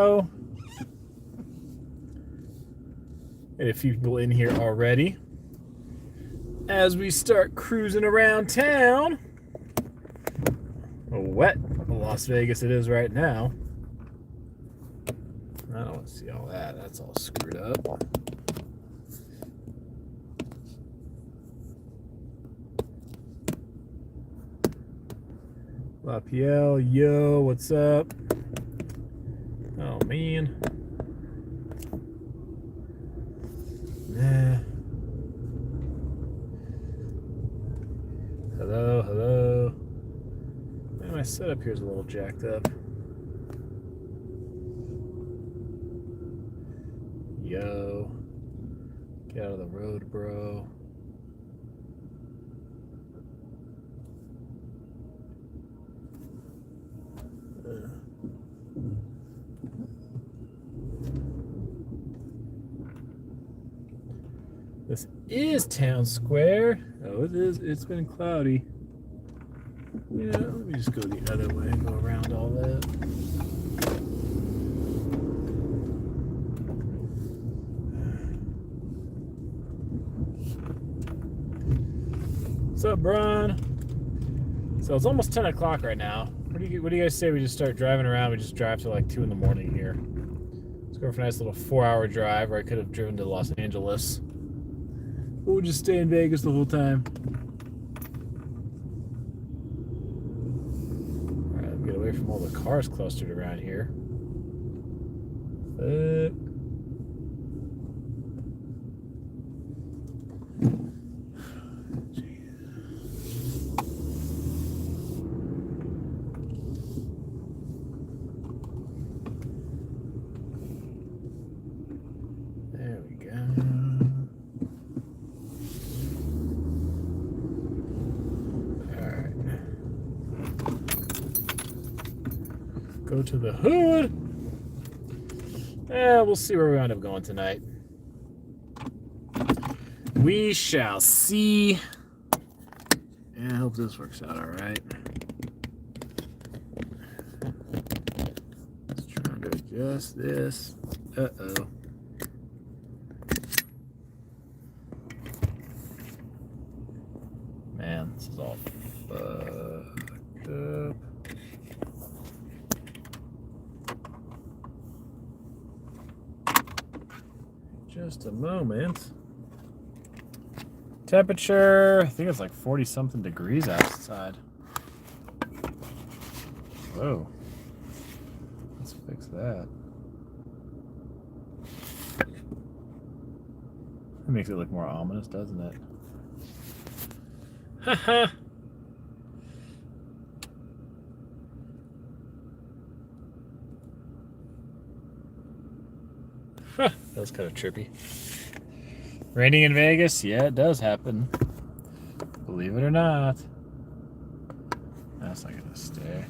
Oh, and a few people in here already. As we start cruising around town. Wet Las Vegas it is right now. I don't want to see all that. That's all screwed up. LaPiel, yo, what's up? Oh, man. Nah. Hello, hello. Man, my setup here is a little jacked up. Yo. Get out of the road, bro. This is Town Square. Oh, it is. It's been cloudy. Yeah, let me just go the other way and go around all that. What's up, Brian? So it's almost 10 o'clock right now. What do you guys say we just start driving around? We just drive till like 2 in the morning here. Let's go for a nice little 4-hour drive, where I could have driven to Los Angeles. But we'll just stay in Vegas the whole time. Alright, let me get away from all the cars clustered around here. There we go. Go to the hood. We'll see where we end up going tonight. We shall see. I hope this works out all right. Let's try to adjust this. Uh-oh. Man, this is all fucked up. Just a moment. Temperature, I think it's like 40 something degrees outside. Whoa. Let's fix that. It makes it look more ominous, doesn't it? Haha. That was kind of trippy. Raining in Vegas? Yeah, it does happen. Believe it or not. That's not gonna stay.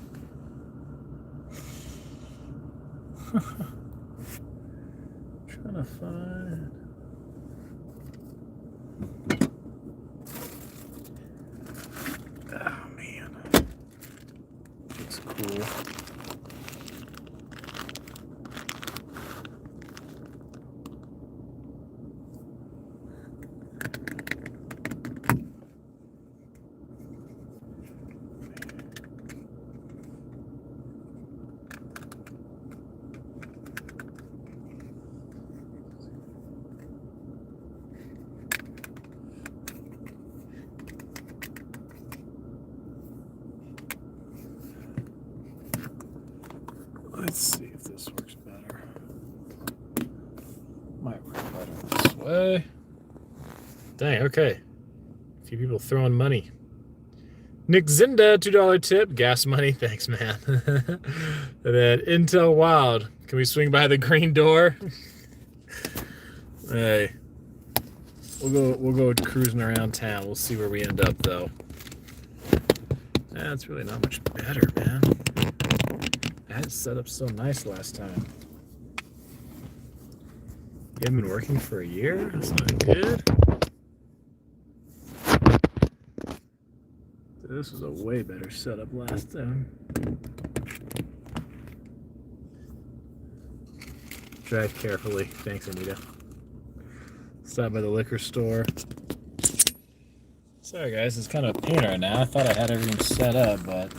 Trying to find. Oh man. Looks cool. Let's see if this works better. Might work better this way. Dang, okay. A few people throwing money. Nick Zinda, $2 tip. Gas money. Thanks, man. And then Intel Wild. Can we swing by the green door? Hey. We'll go cruising around town. We'll see where we end up though. That's really not much better, man. I had it set up so nice last time. You haven't been working for a year? That's not good. This was a way better setup last time. Drive carefully. Thanks, Anita. Stop by the liquor store. Sorry, guys. It's kind of a pain right now. I thought I had everything set up, but...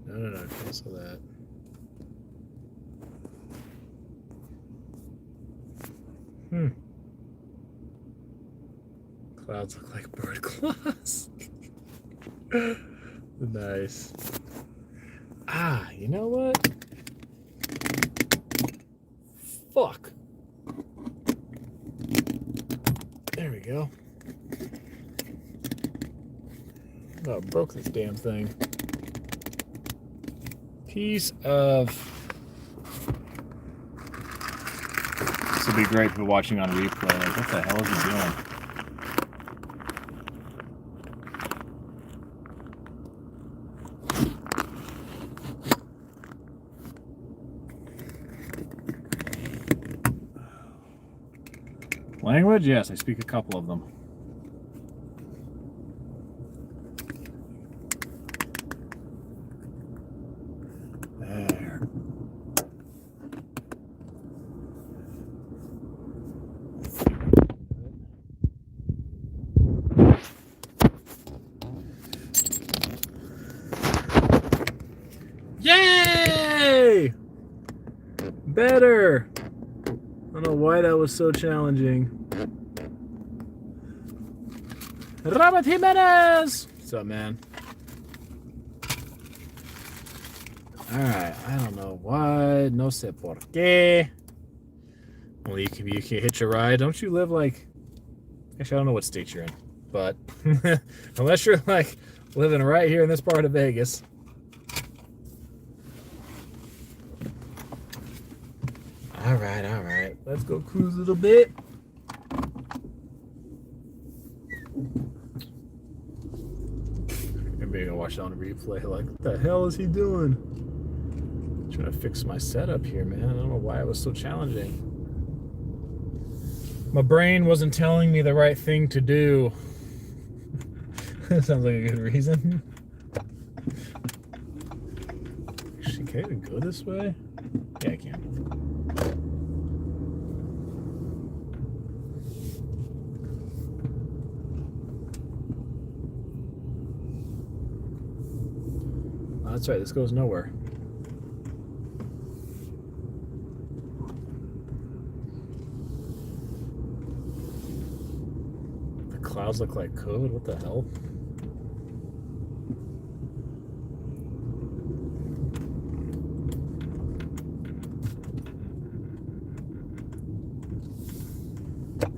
No, cancel that. Clouds look like bird claws. Nice. Ah, you know what? Fuck. There we go. Oh, broke this damn thing. Piece of... This would be great if you're watching on replay. Like, what the hell is he doing? Language? Yes, I speak a couple of them. There. Yay! Better! I don't know why that was so challenging. Robert Jimenez! What's up, man? Alright, I don't know why. No sé por qué. Well, you can hitch a ride. Don't you live like... Actually, I don't know what state you're in. But unless you're like living right here in this part of Vegas. Alright. Let's go cruise a little bit. Maybe I'll watch it on a replay. Like, what the hell is he doing? I'm trying to fix my setup here, man. I don't know why it was so challenging. My brain wasn't telling me the right thing to do. Sounds like a good reason. Actually, can I even go this way? Yeah, I can. Oh, that's right, this goes nowhere. The clouds look like code? What the hell?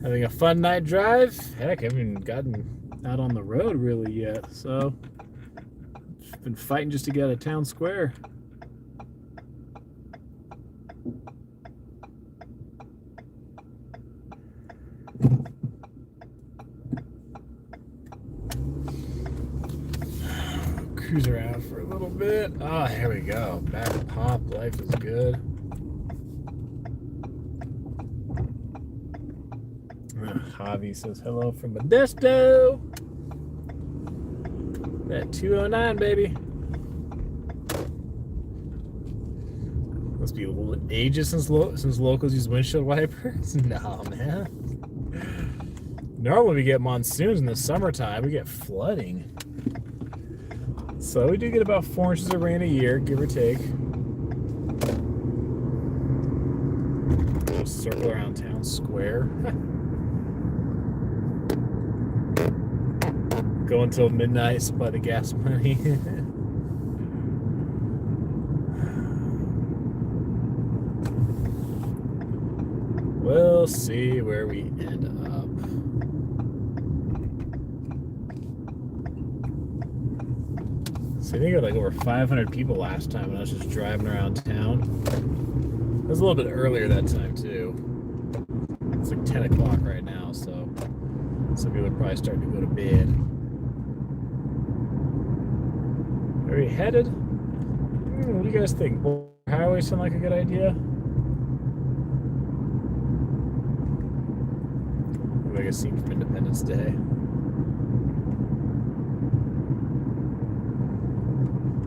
Having a fun night drive? Heck, I haven't even gotten out on the road really yet, so just been fighting just to get out of town square. Cruise around for a little bit. Oh, here we go. Back pop, life is good. Javi says hello from Modesto. That 209, baby. Must be ages since locals use windshield wipers. No, man. Normally we get monsoons in the summertime. We get flooding. So we do get about 4 inches of rain a year, give or take. We'll circle around town square. Go until midnight, supply the gas money. Well, We'll see where we end up. So I think I had like over 500 people last time when I was just driving around town. It was a little bit earlier that time too. It's like 10 o'clock right now, so some people are probably starting to go to bed. Are we headed? What do you guys think? Boulder Highway sound like a good idea? Like a scene from Independence Day.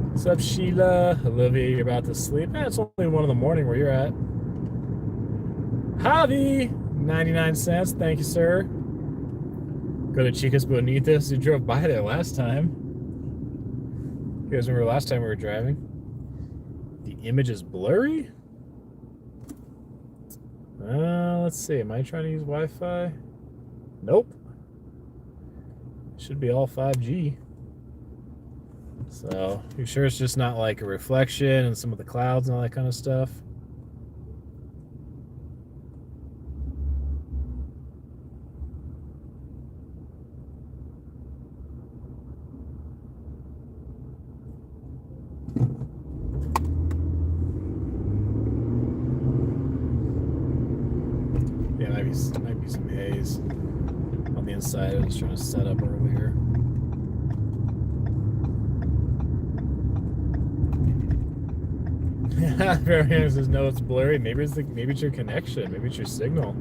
What's up, Sheila? Olivia, you're about to sleep? It's only 1 in the morning where you're at. Javi, 99 cents. Thank you, sir. Go to Chicas Bonitas. You drove by there last time. You guys remember last time we were driving? The image is blurry? Let's see. Am I trying to use Wi-Fi? Nope. Should be all 5G. So, you sure it's just not like a reflection and some of the clouds and all that kind of stuff? Yeah, might be some haze on the inside. I was trying to set up earlier. Everyone says no, it's blurry. Maybe it's your connection. Maybe it's your signal.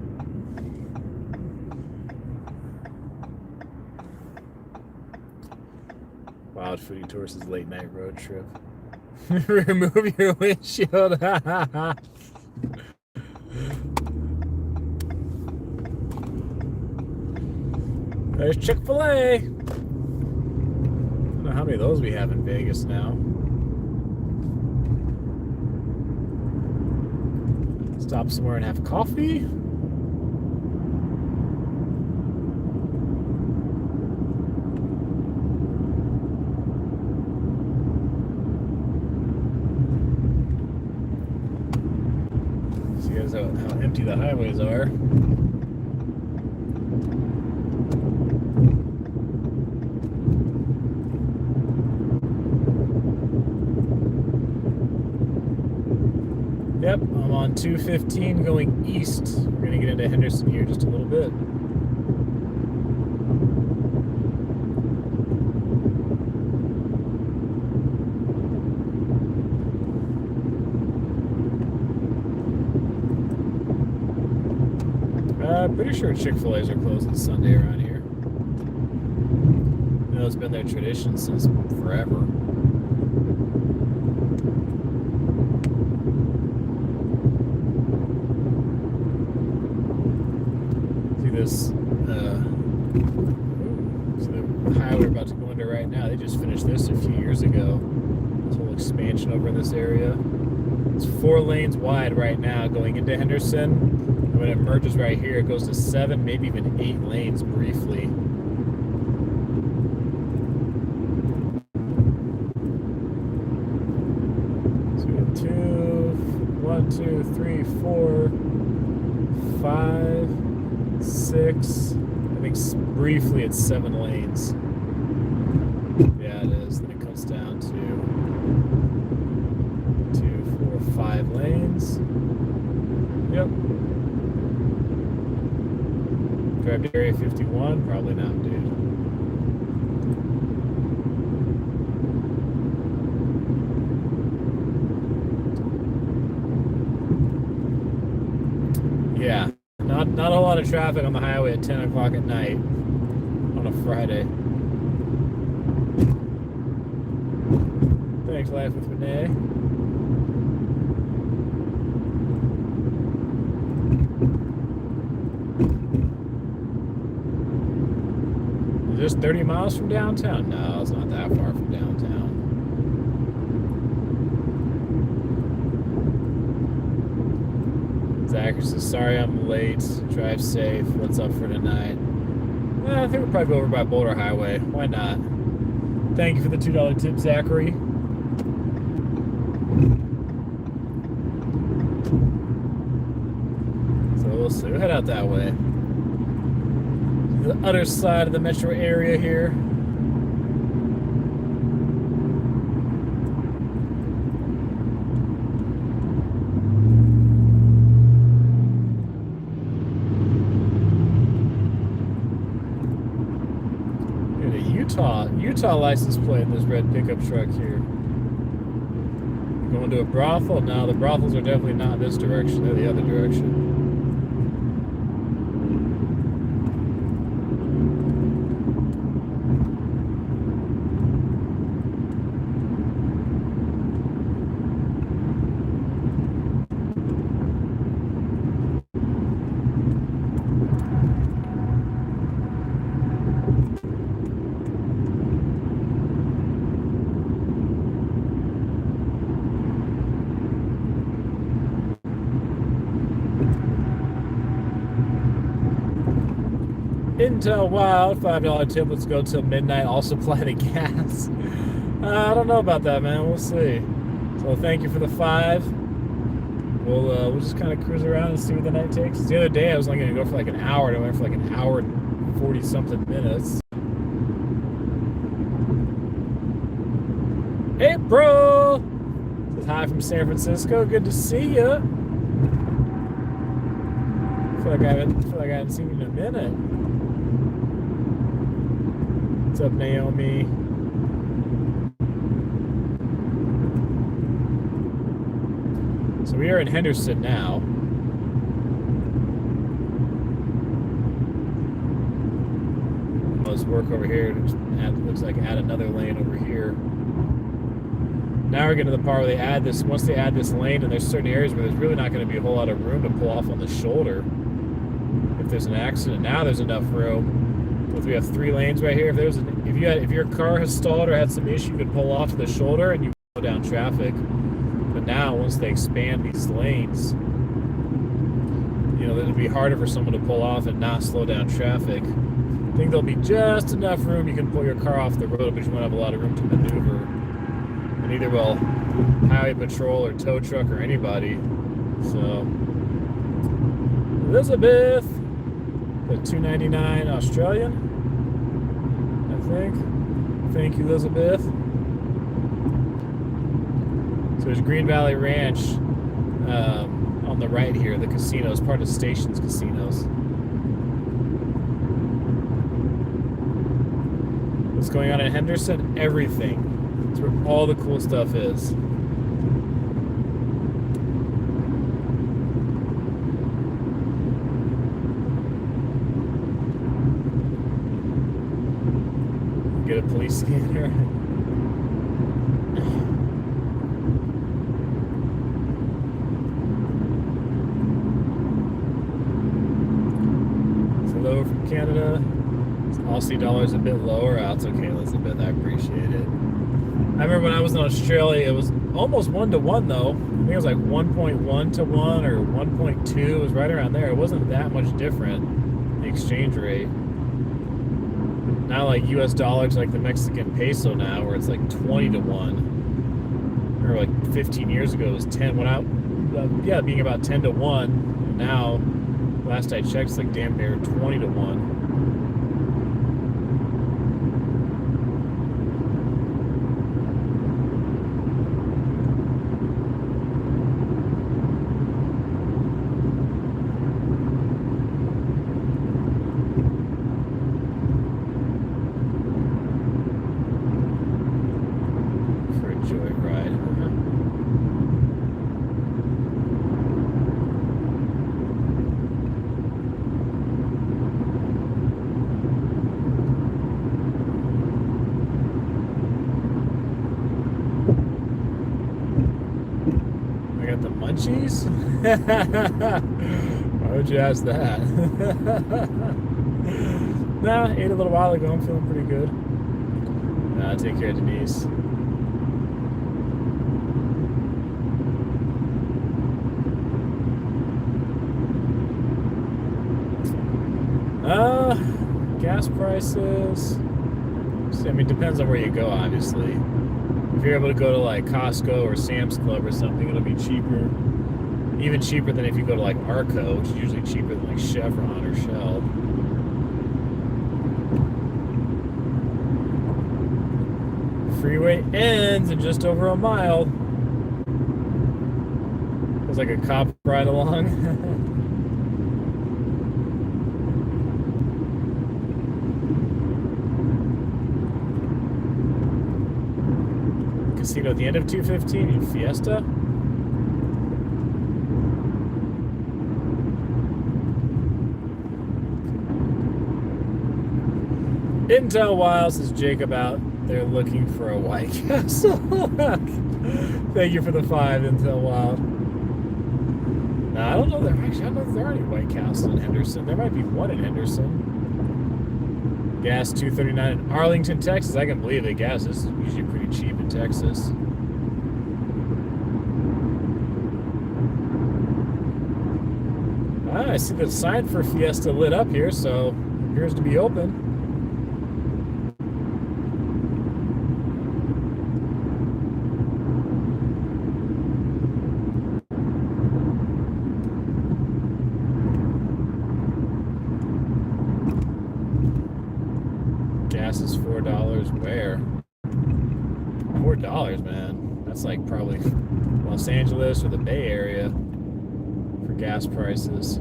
Wild Foodie Tours' late night road trip. Remove your windshield. There's Chick-fil-A. I don't know how many of those we have in Vegas now. Stop somewhere and have coffee. See guys how empty the highways are. Yep, I'm on 215 going east. We're going to get into Henderson here just a little bit. Pretty sure Chick-fil-A's are closed on Sunday around here. I know it's been their tradition since forever. This so the highway we're about to go into right now, they just finished this a few years ago. This whole expansion over in this area. It's 4 lanes wide right now going into Henderson. And when it merges right here, it goes to 7, maybe even 8 lanes briefly. So we have 1, 2, 3, 4, 5, 6. I think briefly it's 7 lanes. Yeah, it is. Then it comes down to 2, 4, 5 lanes. Yep. Drive to Area 51? Probably not, dude. Yeah. Not a lot of traffic on the highway at 10 o'clock at night on a Friday. Thanks, Life with Renee. Is this 30 miles from downtown? No, it's not that far from downtown. Zachary says, sorry I'm late. Drive safe. What's up for tonight? I think we'll probably go over by Boulder Highway. Why not? Thank you for the $2 tip, Zachary. So we'll see. we'll head out that way. The other side of the metro area here. Utah license plate in this red pickup truck here. Going to a brothel? No, the brothels are definitely not this direction. They're the other direction. Intel Wild, $5 tip. Let's go till midnight. I'll supply the gas. I don't know about that, man. We'll see. So thank you for the 5. We'll just kind of cruise around and see what the night takes. The other day I was only going to go for like an hour, and I went for like an hour and 40-something minutes. April! Says hi from San Francisco. Good to see you. I feel like I haven't seen you in a minute. What's up, Naomi? So we are in Henderson now. Let's work over here. Looks like add another lane over here. Now we're getting to the part where they add this. Once they add this lane, and there's certain areas where there's really not going to be a whole lot of room to pull off on the shoulder. If there's an accident, now there's enough room. If we have 3 lanes right here, if your car has stalled or had some issue, you could pull off to the shoulder and you slow down traffic. But now, once they expand these lanes, it'll be harder for someone to pull off and not slow down traffic. I think there'll be just enough room you can pull your car off the road, but you won't have a lot of room to maneuver. And neither will highway patrol or tow truck or anybody. So, Elizabeth, the $2.99 Australian, I think. Thank you, Elizabeth. So there's Green Valley Ranch on the right here. The casino is part of Stations Casinos. What's going on in Henderson? Everything. That's where all the cool stuff is. Get a police scanner. Hello from Canada. Aussie dollar's a bit lower. Oh, it's okay, Elizabeth. I appreciate it. I remember when I was in Australia, it was almost 1-to-1 though. I think it was like 1.1 to 1 or 1.2. It was right around there. It wasn't that much different, the exchange rate. Now, like US dollar to like the Mexican peso now, where it's like 20-to-1. Or like 15 years ago, it was 10. Being about 10-to-1. And now, last I checked, it's like damn near 20-to-1. Cheese? Why would you ask that? Nah, ate a little while ago. I'm feeling pretty good. Take care, Denise. Gas prices. I mean, depends on where you go, obviously. If you're able to go to like Costco or Sam's Club or something, it'll be cheaper. Even cheaper than if you go to like Arco, which is usually cheaper than like Chevron or Shell. Freeway ends in just over a mile. There's like a cop ride along. Casino at the end of 215 in Fiesta. Intel Wild says Jacob out there looking for a White Castle. Thank you for the 5, Intel Wild. Now, I don't know. I don't know if there are any White Castles in Henderson. There might be one in Henderson. Gas $2.39 in Arlington, Texas. I can believe it. Gas is usually pretty cheap in Texas. I see the sign for Fiesta lit up here, so it appears to be open. Gas is $4 where? $4, man. That's like probably Los Angeles or the Bay Area for gas prices.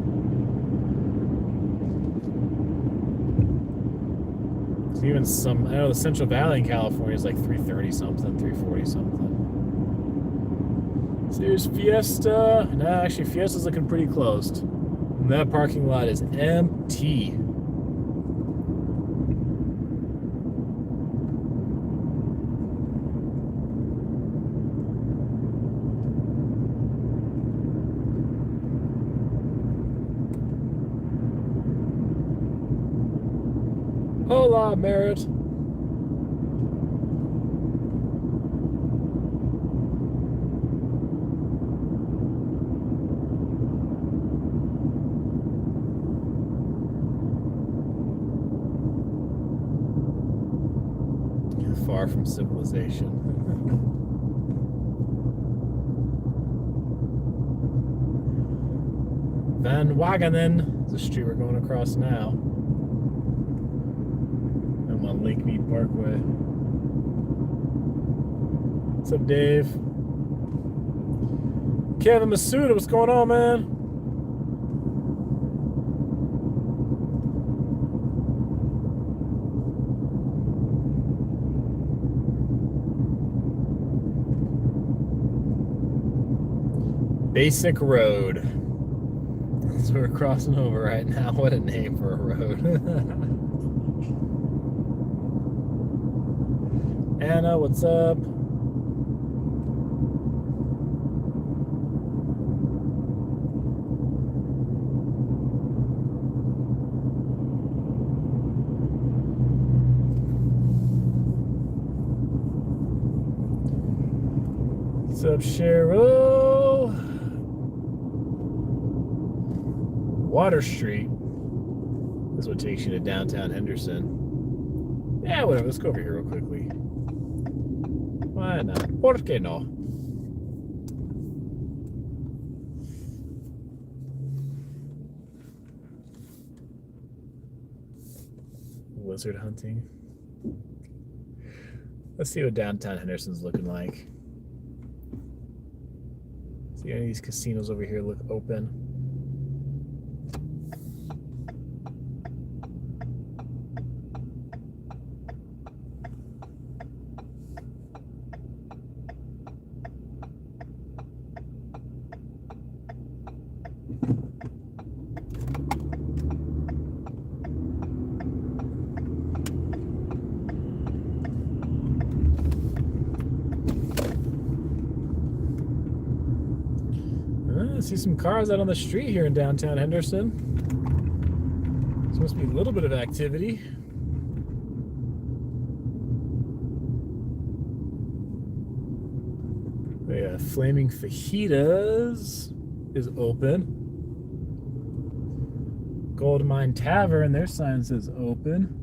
Even some, I know the Central Valley in California is like $3.30 something, $3.40 something. So here's Fiesta. No, actually Fiesta's looking pretty closed. And that parking lot is empty. Hola, Merritt. Far from civilization. Van Wagenen is the street we're going across now. I'm on Lake Mead Parkway. What's up, Dave? Kevin Masuda, what's going on, man? Basic Road. So we're crossing over right now. What a name for a road. Anna, what's up? What's up, Cheryl? Water Street. This is what takes you to downtown Henderson. Yeah, whatever. Let's go over here real quickly. Why not? ¿Por qué no? Lizard hunting. Let's see what downtown Henderson's looking like. See any of these casinos over here look open? I see some cars out on the street here in downtown Henderson. Supposed to be a little bit of activity. Yeah, Flaming Fajitas is open. Gold Mine Tavern, their sign says open.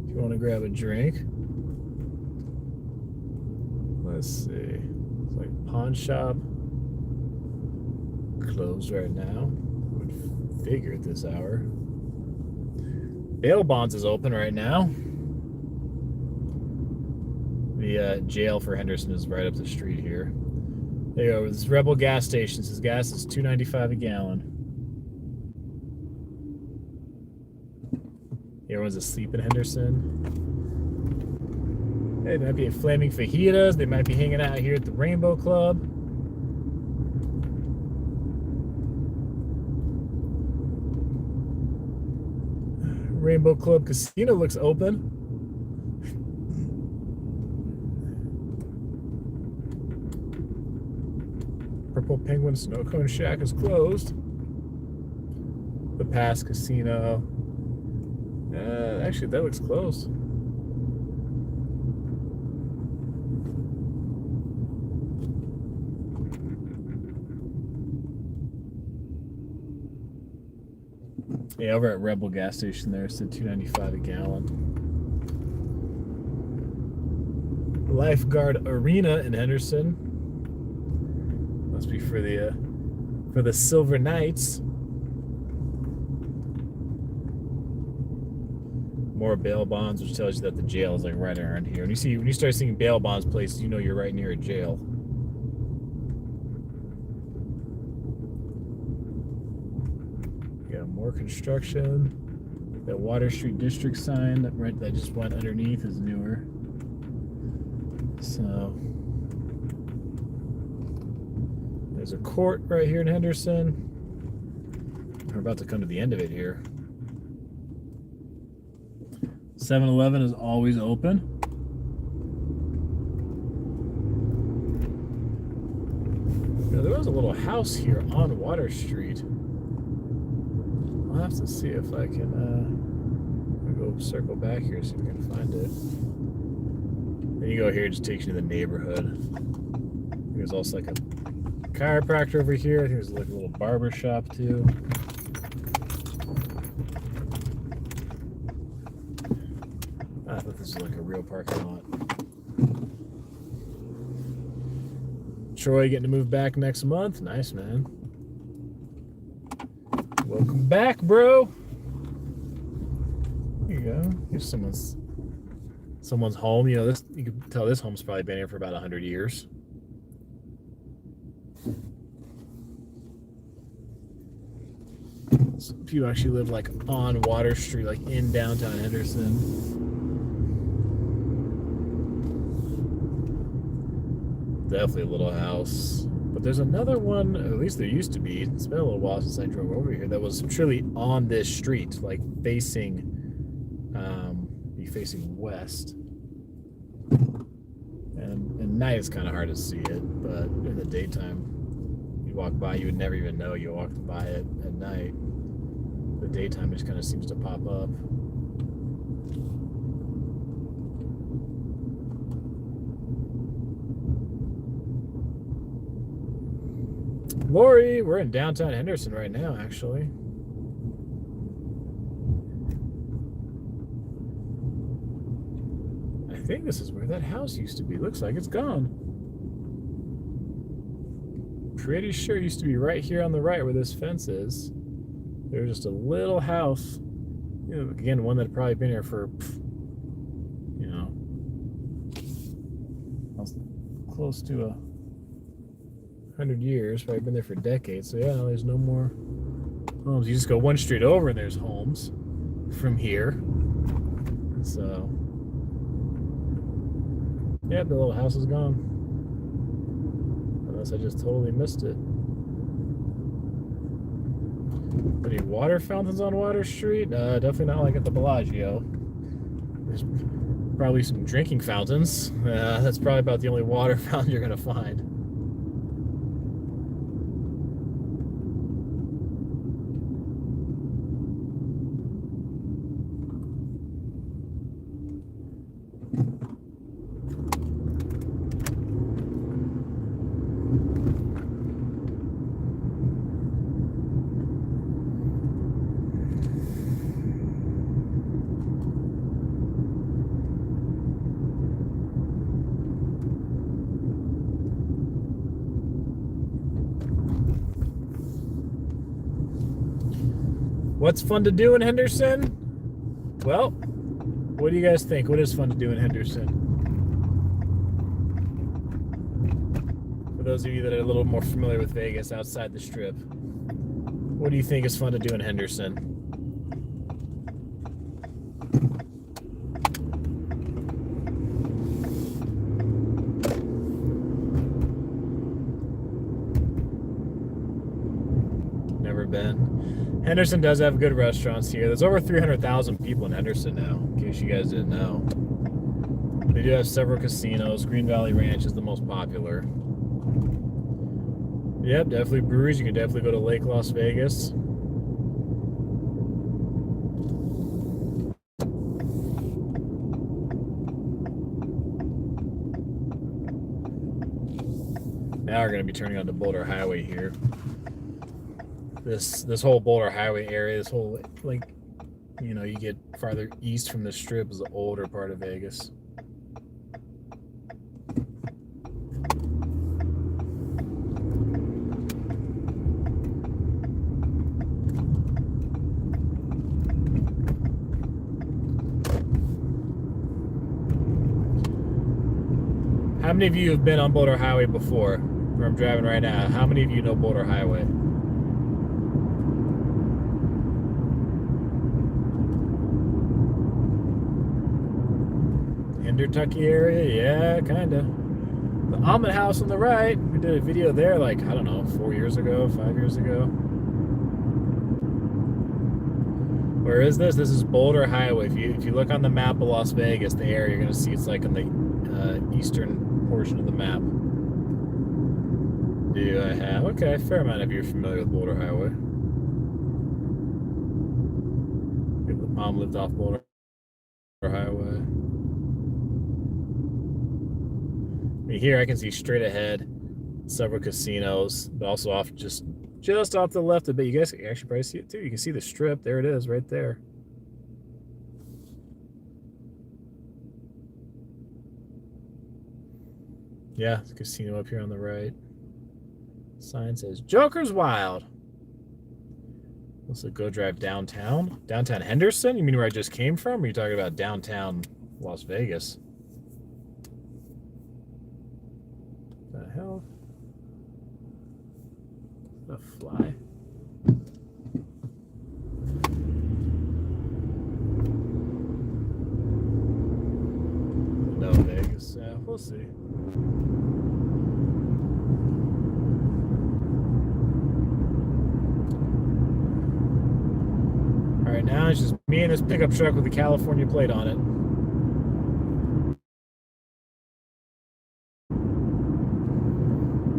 If you want to grab a drink. Let's see. It's like pawn shop. closed right now. Would figure at this hour. Bail bonds is open right now. The jail for Henderson is right up the street here. There you go. This Rebel gas station says gas is $2.95 a gallon. Everyone's asleep in Henderson. Hey, they might be flaming fajitas. They might be hanging out here at the Rainbow Club. Rainbow Club Casino looks open. Purple Penguin Snow Cone Shack is closed. The Pass Casino. Actually, that looks closed. Yeah, over at Rebel gas station there, it said $2.95 a gallon. Lifeguard Arena in Henderson. Must be for the Silver Knights. More bail bonds, which tells you that the jail is like right around here. When you start seeing bail bonds places, you know you're right near a jail. Yeah, more construction. That Water Street District sign that just went underneath is newer. So there's a court right here in Henderson. We're about to come to the end of it here. 7-Eleven is always open. Now, there was a little house here on Water Street. I'll have to see if I can go circle back here, see if I can find it. Then you go here, it just takes you to the neighborhood. There's also like a chiropractor over here. I think there's like a little barber shop too. I thought this was like a real parking lot. Troy getting to move back next month. Nice, man. Welcome back, bro. Here you go. Here's someone's home. You know, this, you can tell this home's probably been here for about 100 years. Some people actually live like on Water Street, like in downtown Henderson. Definitely a little house. But there's another one, at least there used to be. It's been a little while since I drove over here. That was truly on this street, like facing west. And at night it's kind of hard to see it, but in the daytime, you walk by, you would never even know you walked by it at night. The daytime just kind of seems to pop up. Lori, we're in downtown Henderson right now, actually. I think this is where that house used to be. Looks like it's gone. Pretty sure it used to be right here on the right where this fence is. There's just a little house. You know, again, one that had probably been here for, you know, close to 100 years. Probably been there for decades. So yeah, there's no more homes. You just go one street over and there's homes from here. So yeah, the little house is gone. Unless I just totally missed it. Any water fountains on Water Street? Definitely not like at the Bellagio. There's probably some drinking fountains. That's probably about the only water fountain you're gonna find. What's fun to do in Henderson? Well, what do you guys think? What is fun to do in Henderson? For those of you that are a little more familiar with Vegas outside the Strip, what do you think is fun to do in Henderson? Never been. Henderson does have good restaurants here. There's over 300,000 people in Henderson now, in case you guys didn't know. They do have several casinos. Green Valley Ranch is the most popular. Yep, definitely breweries. You can definitely go to Lake Las Vegas. Now we're going to be turning on to Boulder Highway here. This whole Boulder Highway area, this whole, like, you know, you get farther east from the Strip is the older part of Vegas. How many of you have been on Boulder Highway before? Where I'm driving right now. How many of you know Boulder Highway? Kentucky area, yeah, kinda. The Almond House on the right. We did a video there, like, I don't know, 4 years ago, 5 years ago. Where is this? This is Boulder Highway. If you look on the map of Las Vegas, the area, you're gonna see it's like in the eastern portion of the map. Do I have? Okay, fair amount of you are familiar with Boulder Highway. Mom lived off Boulder Highway. Here I can see straight ahead several casinos, but also off just off to the left a bit. You guys can actually probably see it too. You can see the Strip. There it is, right there. Yeah, there's a casino up here on the right. Sign says Joker's Wild. Let's go drive downtown. Downtown Henderson? You mean where I just came from? Or are you talking about downtown Las Vegas? The hell? The fly. No, Vegas. We'll see. All right, now it's just me and this pickup truck with the California plate on it.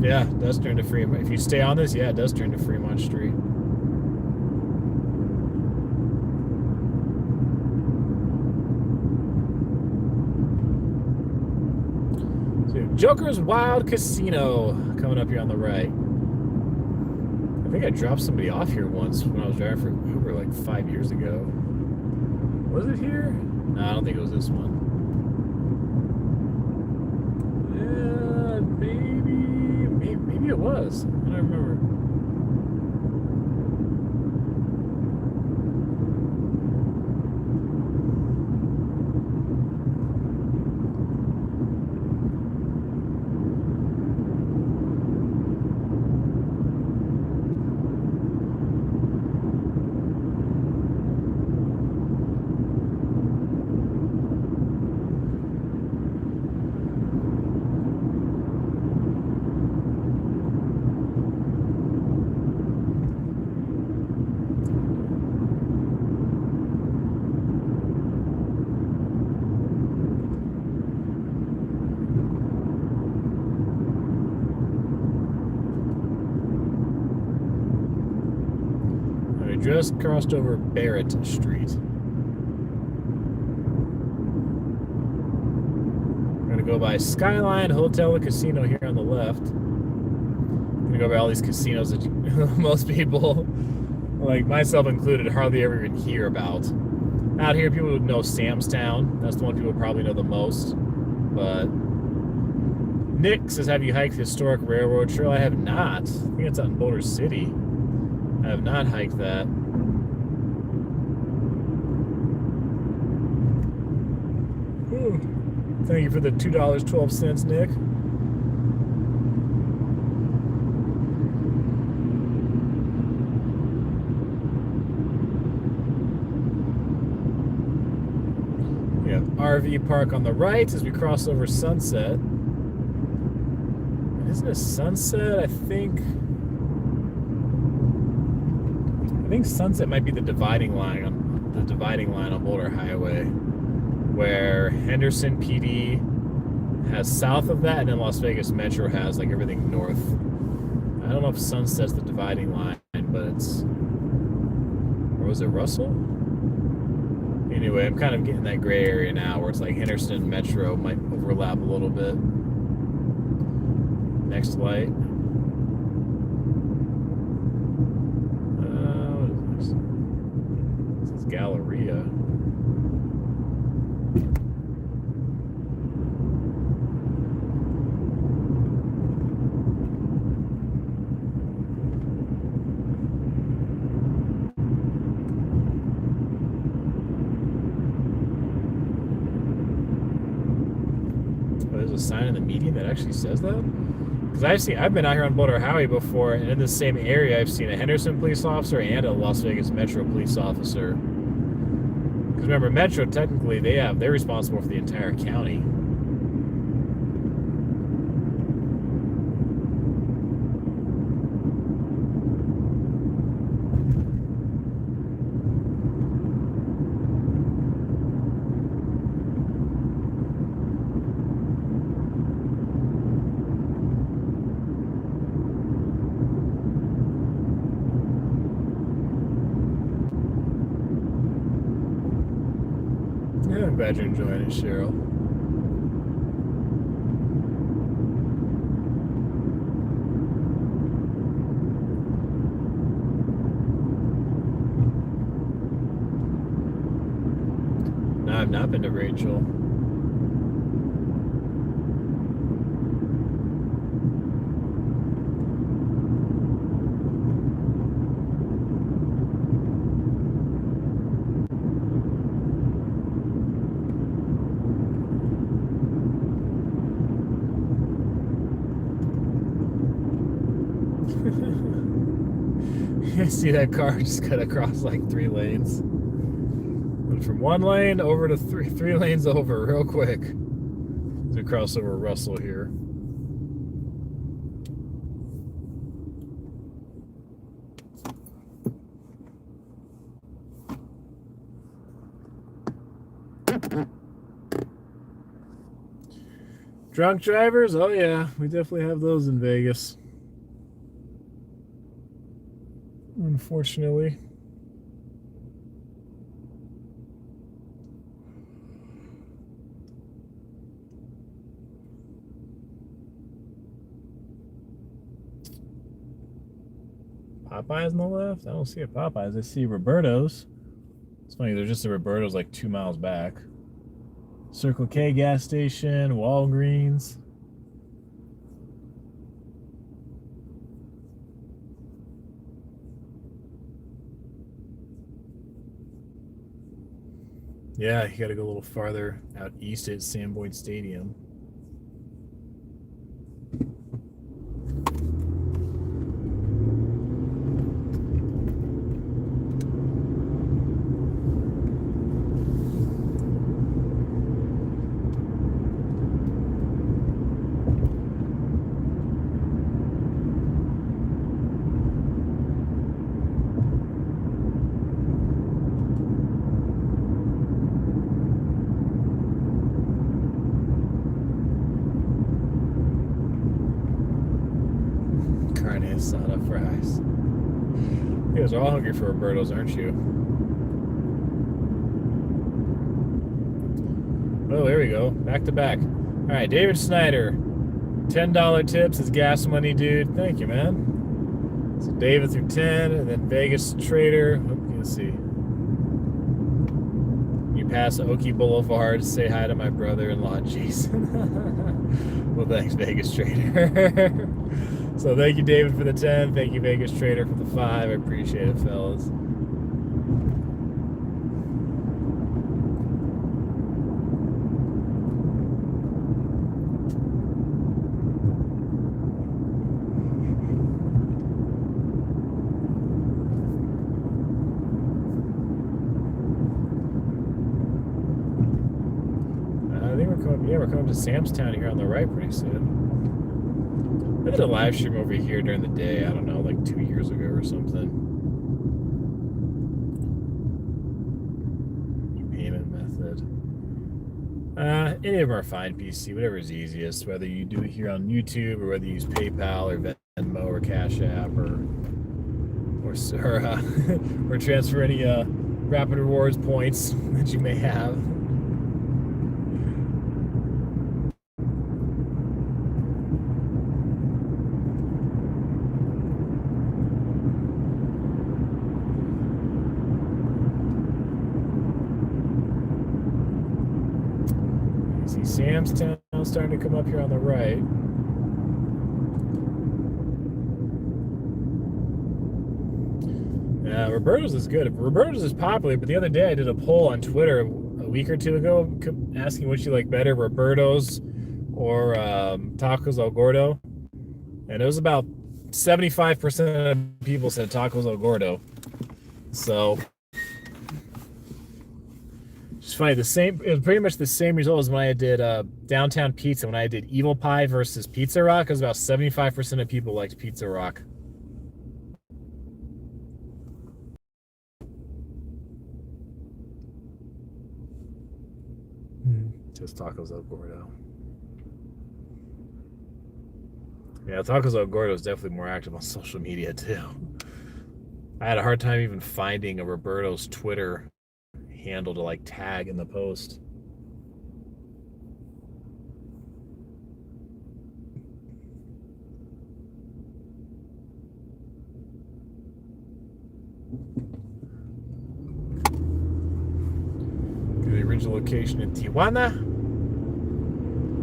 Yeah, it does turn to Fremont. If you stay on this, yeah, it does turn to Fremont Street. So, Joker's Wild Casino coming up here on the right. I think I dropped somebody off here once when I was driving for Uber like 5 years ago. Was it here? No, I don't think it was this one. Yeah, maybe it was. I don't remember. Just crossed over Barrett Street. We're gonna go by Skyline Hotel and Casino here on the left. I'm gonna go by all these casinos that most people, like myself included, hardly ever even hear about. Out here, people would know Sam's Town. That's the one people probably know the most. But Nick says, have you hiked the historic railroad trail? I have not. I think it's out in Boulder City. I have not hiked that. Thank you for the $2.12, Nick. We have RV park on the right as we cross over Sunset. Isn't it Sunset? I think Sunset might be the dividing line on Boulder Highway, where Henderson PD has south of that, and then Las Vegas Metro has like everything north. I don't know if Sunset's the dividing line, but it's, or was it Russell? Anyway, I'm kind of getting that gray area now where it's like Henderson and Metro might overlap a little bit. Next light. What is this? This is Galleria. There's a sign in the median that actually says that? Because I've been out here on Boulder Highway before, and in the same area, I've seen a Henderson police officer and a Las Vegas Metro police officer. Because remember, Metro, technically, they're responsible for the entire county. I'm glad you're enjoying it, Cheryl. No, I've not been to Rachel. You see that car just cut across like 3 lanes. Went from 1 lane over to 3 lanes over real quick. As we cross over Russell here. Drunk drivers? Oh yeah, we definitely have those in Vegas. Unfortunately. Popeyes on the left? I don't see a Popeyes. I see Roberto's. It's funny, there's just a Roberto's like 2 miles back. Circle K gas station, Walgreens. Yeah, you gotta go a little farther out east at Sandboyd Stadium. Asada fries. You guys are all hungry for Roberto's, aren't you? Oh, there we go. Back to back. All right, David Snyder. $10 tips is gas money, dude. Thank you, man. So David through 10, and then Vegas Trader. Let's see. You pass Oki Boulevard. Say hi to my brother-in-law, Jason. Well, thanks, Vegas Trader. So thank you, David, for the 10. Thank you, Vegas Trader, for the 5. I appreciate it, fellas. we're coming to Sam's Town here on the right pretty soon. I did a live stream over here during the day. I don't know, like 2 years ago or something. Payment method. Any of them are fine, PC. Whatever is easiest. Whether you do it here on YouTube or whether you use PayPal or Venmo or CashApp or transfer any Rapid Rewards points that you may have. See Sam's Town starting to come up here on the right. Roberto's is good. Roberto's is popular, but the other day I did a poll on Twitter a week or two ago asking which you like better, Roberto's or Tacos El Gordo. And it was about 75% of people said Tacos El Gordo. So it's funny, it was pretty much the same result as when I did Downtown Pizza. When I did Evil Pie versus Pizza Rock, it was about 75% of people liked Pizza Rock. Just Tacos El Gordo. Yeah, Tacos El Gordo is definitely more active on social media too. I had a hard time even finding a Roberto's Twitter handle to like tag in the post. The original location in Tijuana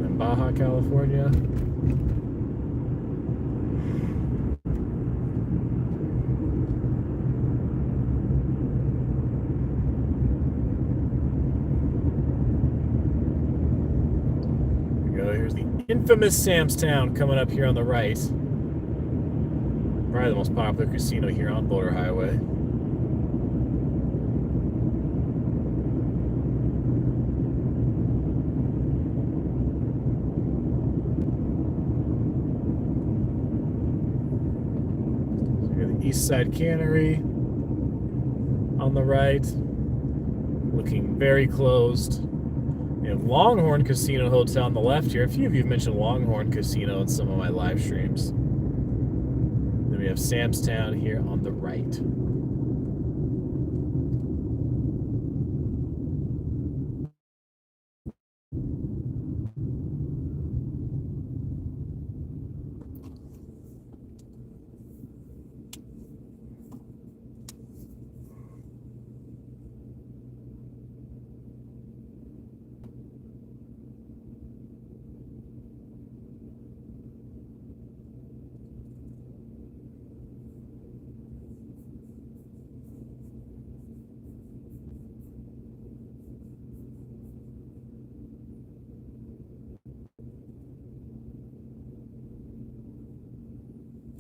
in Baja California. Here's the infamous Sam's Town coming up here on the right. Probably the most popular casino here on Boulder Highway. So we got the East Side Cannery on the right, looking very closed. We have Longhorn Casino Hotel on the left here. A few of you have mentioned Longhorn Casino in some of my live streams. Then we have Sam's Town here on the right.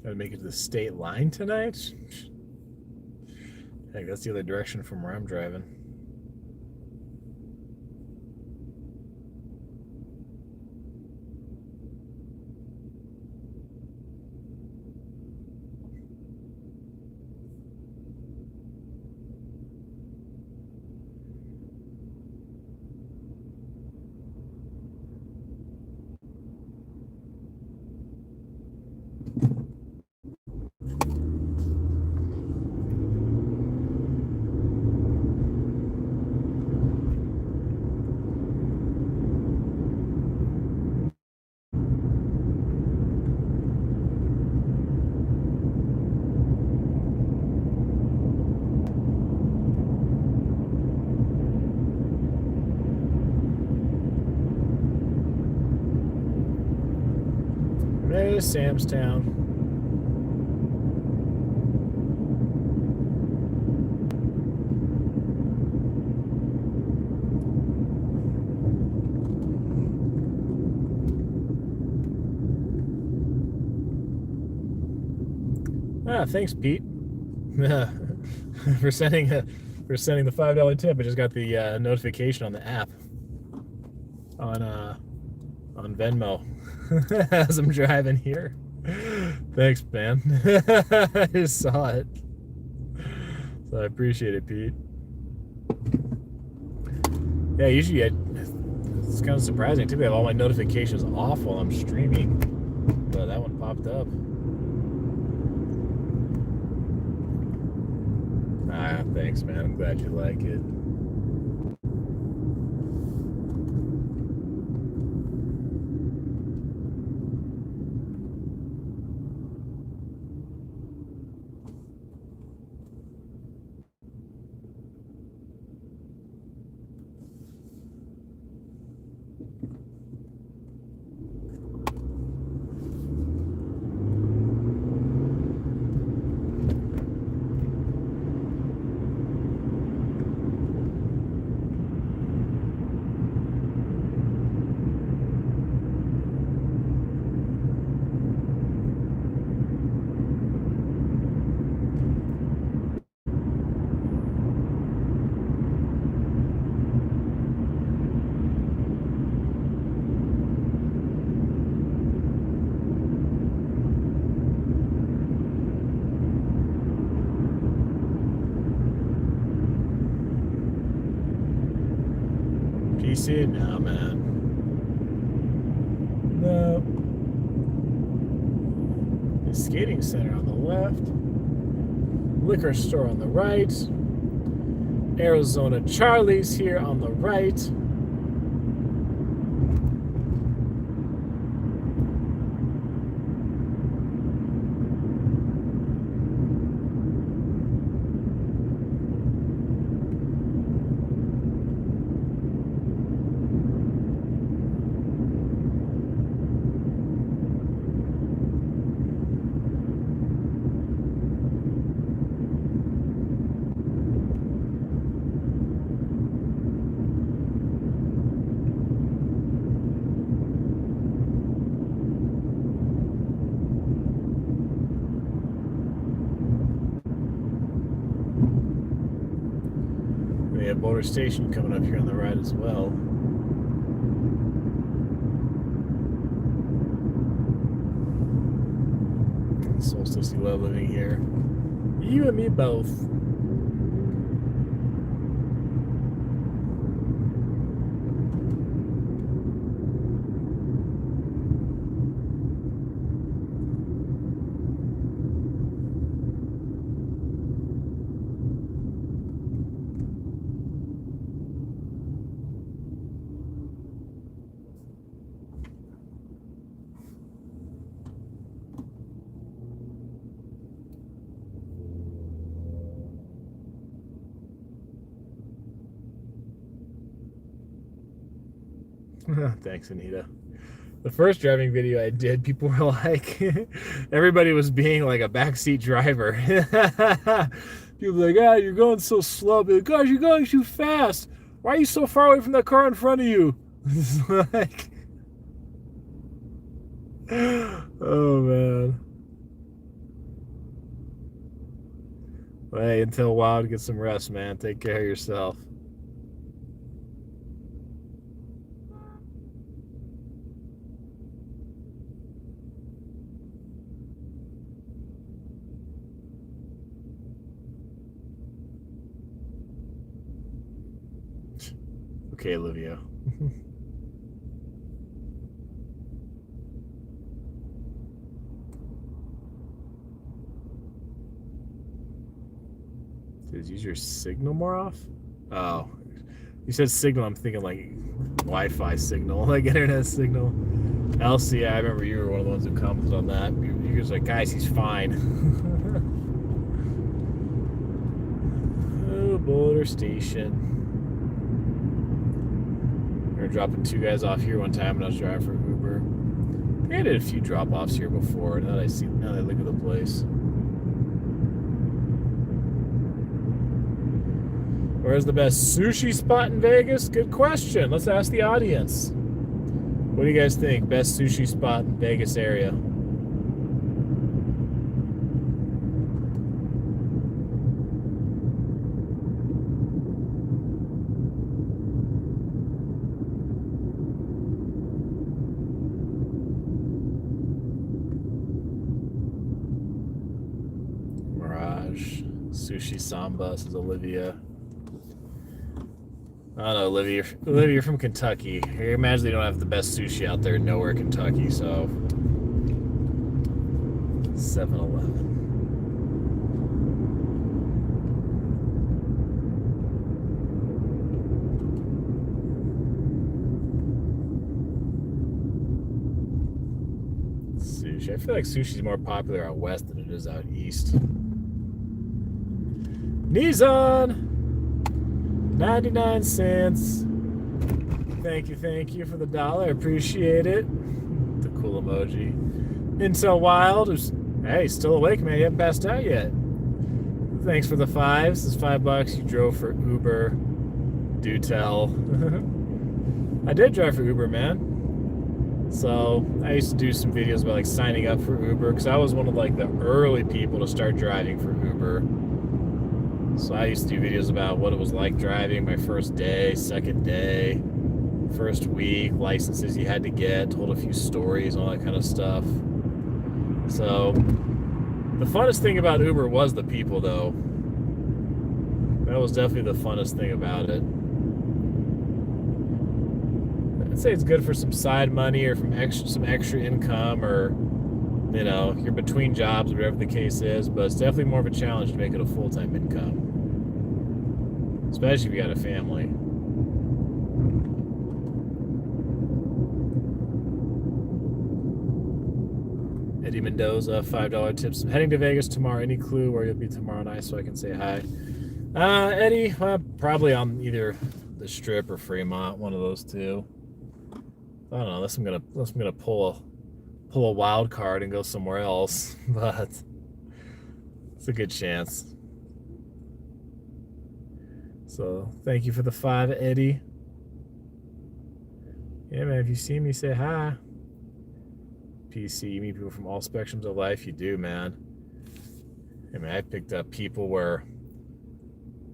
Gotta make it to the state line tonight? Heck, that's the other direction from where I'm driving. There's Sam's Town. Thanks, Pete, for sending the $5 tip. I just got the notification on the app. on Venmo as I'm driving here. Thanks, man. I just saw it. So I appreciate it, Pete. Yeah, usually it's kind of surprising. Typically I have all my notifications off while I'm streaming, but that one popped up. Ah, thanks, man. I'm glad you like it. PC? No, man. No. The skating center on the left. Liquor store on the right. Arizona Charlie's here on the right. We have Boulder Station coming up here on the right as well. Solstice, you love living here. You and me both. Thanks, Anita. The first driving video I did, people were like, everybody was being like a backseat driver. People were like, ah, you're going so slow. Like, gosh, you're going too fast. Why are you so far away from that car in front of you? It's like, oh, man. Well, hey, until Wild, get some rest, man. Take care of yourself. Okay, Olivia. Dude, use your signal more off? Oh. You said signal, I'm thinking like Wi-Fi signal, like internet signal. Elsie, I remember you were one of the ones who commented on that. You guys were like, guys, he's fine. Oh, Boulder Station. We were dropping two guys off here one time when I was driving for Uber. I think I did a few drop-offs here before. Now that I look at the place. Where's the best sushi spot in Vegas? Good question. Let's ask the audience. What do you guys think? Best sushi spot in Vegas area? Sushi Samba, says Olivia. I don't know, Olivia, you're from Kentucky. I imagine they don't have the best sushi out there nowhere, Kentucky, so 7-Eleven. Sushi. I feel like sushi's more popular out west than it is out east. Nissan! 99 cents. Thank you for the $1. I appreciate it. The cool emoji. Intel Wild is, hey, still awake, man. You haven't passed out yet. Thanks for the 5s. This is $5 you drove for Uber. Do tell. I did drive for Uber, man. So I used to do some videos about like signing up for Uber because I was one of like the early people to start driving for Uber. So I used to do videos about what it was like driving my first day, second day, first week, licenses you had to get, told a few stories, all that kind of stuff. So the funnest thing about Uber was the people, though. That was definitely the funnest thing about it. I'd say it's good for some side money or from some extra income, or you know, you're between jobs, whatever the case is, but it's definitely more of a challenge to make it a full-time income. Especially if you got a family. Eddie Mendoza, $5 tips. I'm heading to Vegas tomorrow. Any clue where you'll be tomorrow night so I can say hi? Eddie, probably on either the Strip or Fremont, one of those two. I don't know, unless I'm gonna pull a wild card and go somewhere else, but it's a good chance. So thank you for the 5, Eddie. Yeah, man, if you see me, say hi. PC, you meet people from all spectrums of life. You do, man. I mean, I picked up people where,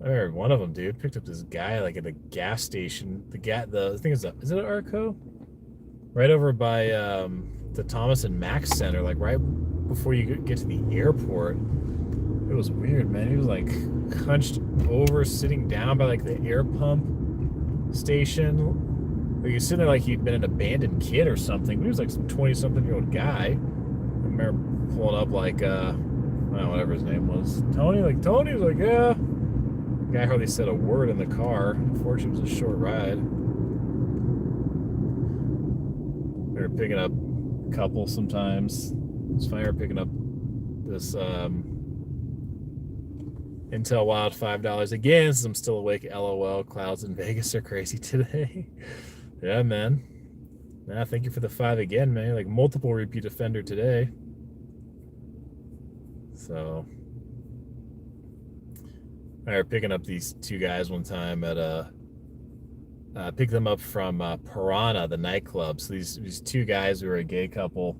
I heard one of them, dude, picked up this guy like at a gas station. The thing is it Arco? Right over by the Thomas and Mack Center, like right before you get to the airport. It was weird, man. He was like hunched over, sitting down by like the air pump station. Like, he was sitting there like he'd been an abandoned kid or something. But he was like some 20-something-year-old guy. I remember pulling up like, I don't know, whatever his name was. Tony? Like, Tony was like, yeah. The guy hardly said a word in the car. Unfortunately, it was a short ride. We were picking up a couple sometimes. It's funny, we were picking up this Intel Wild $5 again, since I'm still awake. LOL. Clouds in Vegas are crazy today. Yeah, man. Nah, thank you for the 5 again, man. Like multiple repeat offender today. So I were picking up these two guys one time at picked them up from Piranha, the nightclub. So these two guys who were a gay couple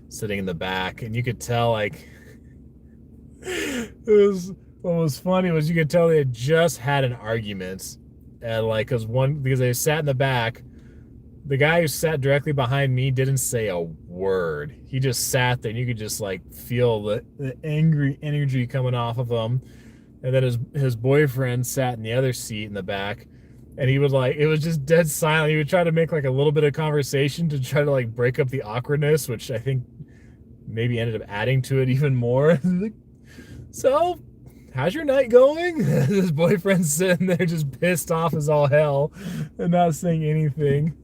sitting in the back, and you could tell like what was funny was you could tell they had just had an argument, and like because they sat in the back. The guy who sat directly behind me didn't say a word. He just sat there, and you could just like feel the angry energy coming off of him. And then his boyfriend sat in the other seat in the back, and he would like, it was just dead silent. He would try to make like a little bit of conversation to try to like break up the awkwardness, which I think maybe ended up adding to it even more. So, how's your night going? His boyfriend's sitting there just pissed off as all hell and not saying anything.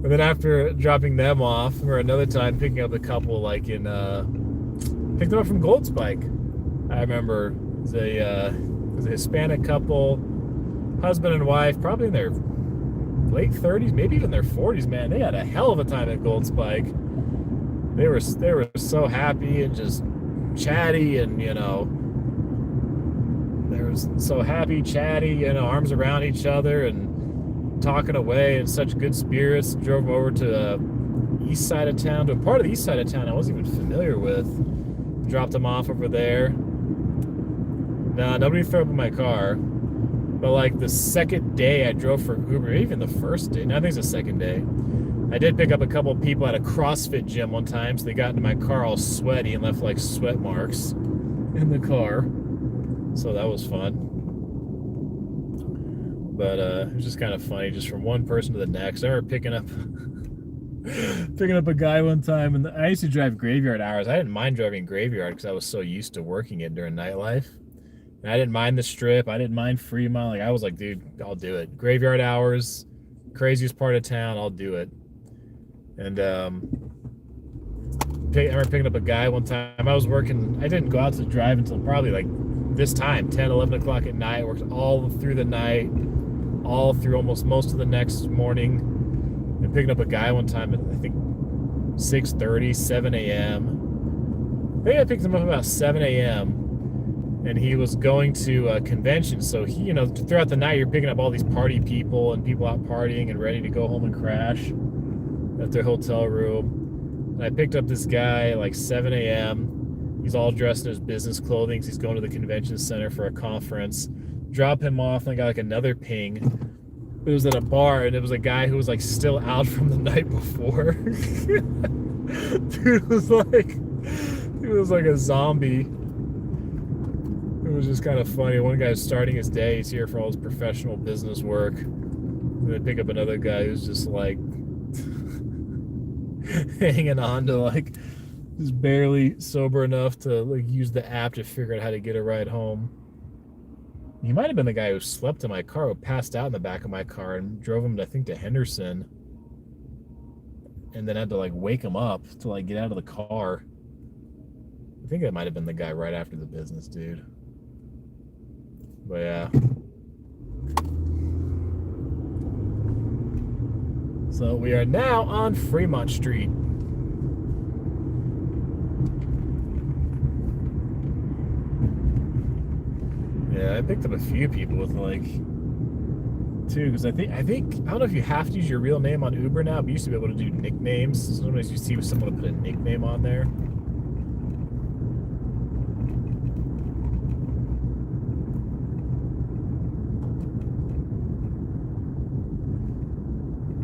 And then after dropping them off, or another time picking up a couple like picked them up from Gold Spike. I remember it was a Hispanic couple, husband and wife, probably in their late 30s, maybe even their 40s, man. They had a hell of a time at Gold Spike. They were so happy and just chatty, and you know, they were so happy, chatty, you know, arms around each other and talking away in such good spirits. Drove them over to the east side of town, to a part of the east side of town I wasn't even familiar with. Dropped them off over there. Nah, nobody threw up in my car. But like the second day I drove for Uber, even the first day, no, I think it's the second day, I did pick up a couple of people at a CrossFit gym one time, so they got into my car all sweaty and left like sweat marks in the car. So that was fun. But it was just kind of funny, just from one person to the next. I remember picking up a guy one time, and I used to drive graveyard hours. I didn't mind driving graveyard because I was so used to working it during nightlife. And I didn't mind the Strip. I didn't mind Fremont. Like, I was like, dude, I'll do it. Graveyard hours, craziest part of town, I'll do it. And I remember picking up a guy one time. I was working. I didn't go out to drive until probably like this time, 10, 11 o'clock at night. Worked all through the night, all through almost most of the next morning. And picking up a guy one time at, I think, 6:30, 7 a.m. I think I picked him up about 7 a.m. And he was going to a convention. So he, you know, throughout the night, you're picking up all these party people and people out partying and ready to go home and crash at their hotel room. And I picked up this guy like 7 a.m. He's all dressed in his business clothing. He's going to the convention center for a conference. Drop him off, and I got like another ping. It was at a bar, and it was a guy who was like still out from the night before. Dude was like a zombie. It was just kind of funny. One guy's starting his day. He's here for all his professional business work. And then pick up another guy who's just like hanging on to like just barely sober enough to like use the app to figure out how to get a ride home. He might have been the guy who slept in my car, who passed out in the back of my car and drove him, I think, to Henderson. And then had to like wake him up to like get out of the car. I think that might have been the guy right after the business dude. But yeah. So we are now on Fremont Street. Yeah, I picked up a few people with like two, because I think I don't know if you have to use your real name on Uber now, but you used to be able to do nicknames. Sometimes you see someone put a nickname on there.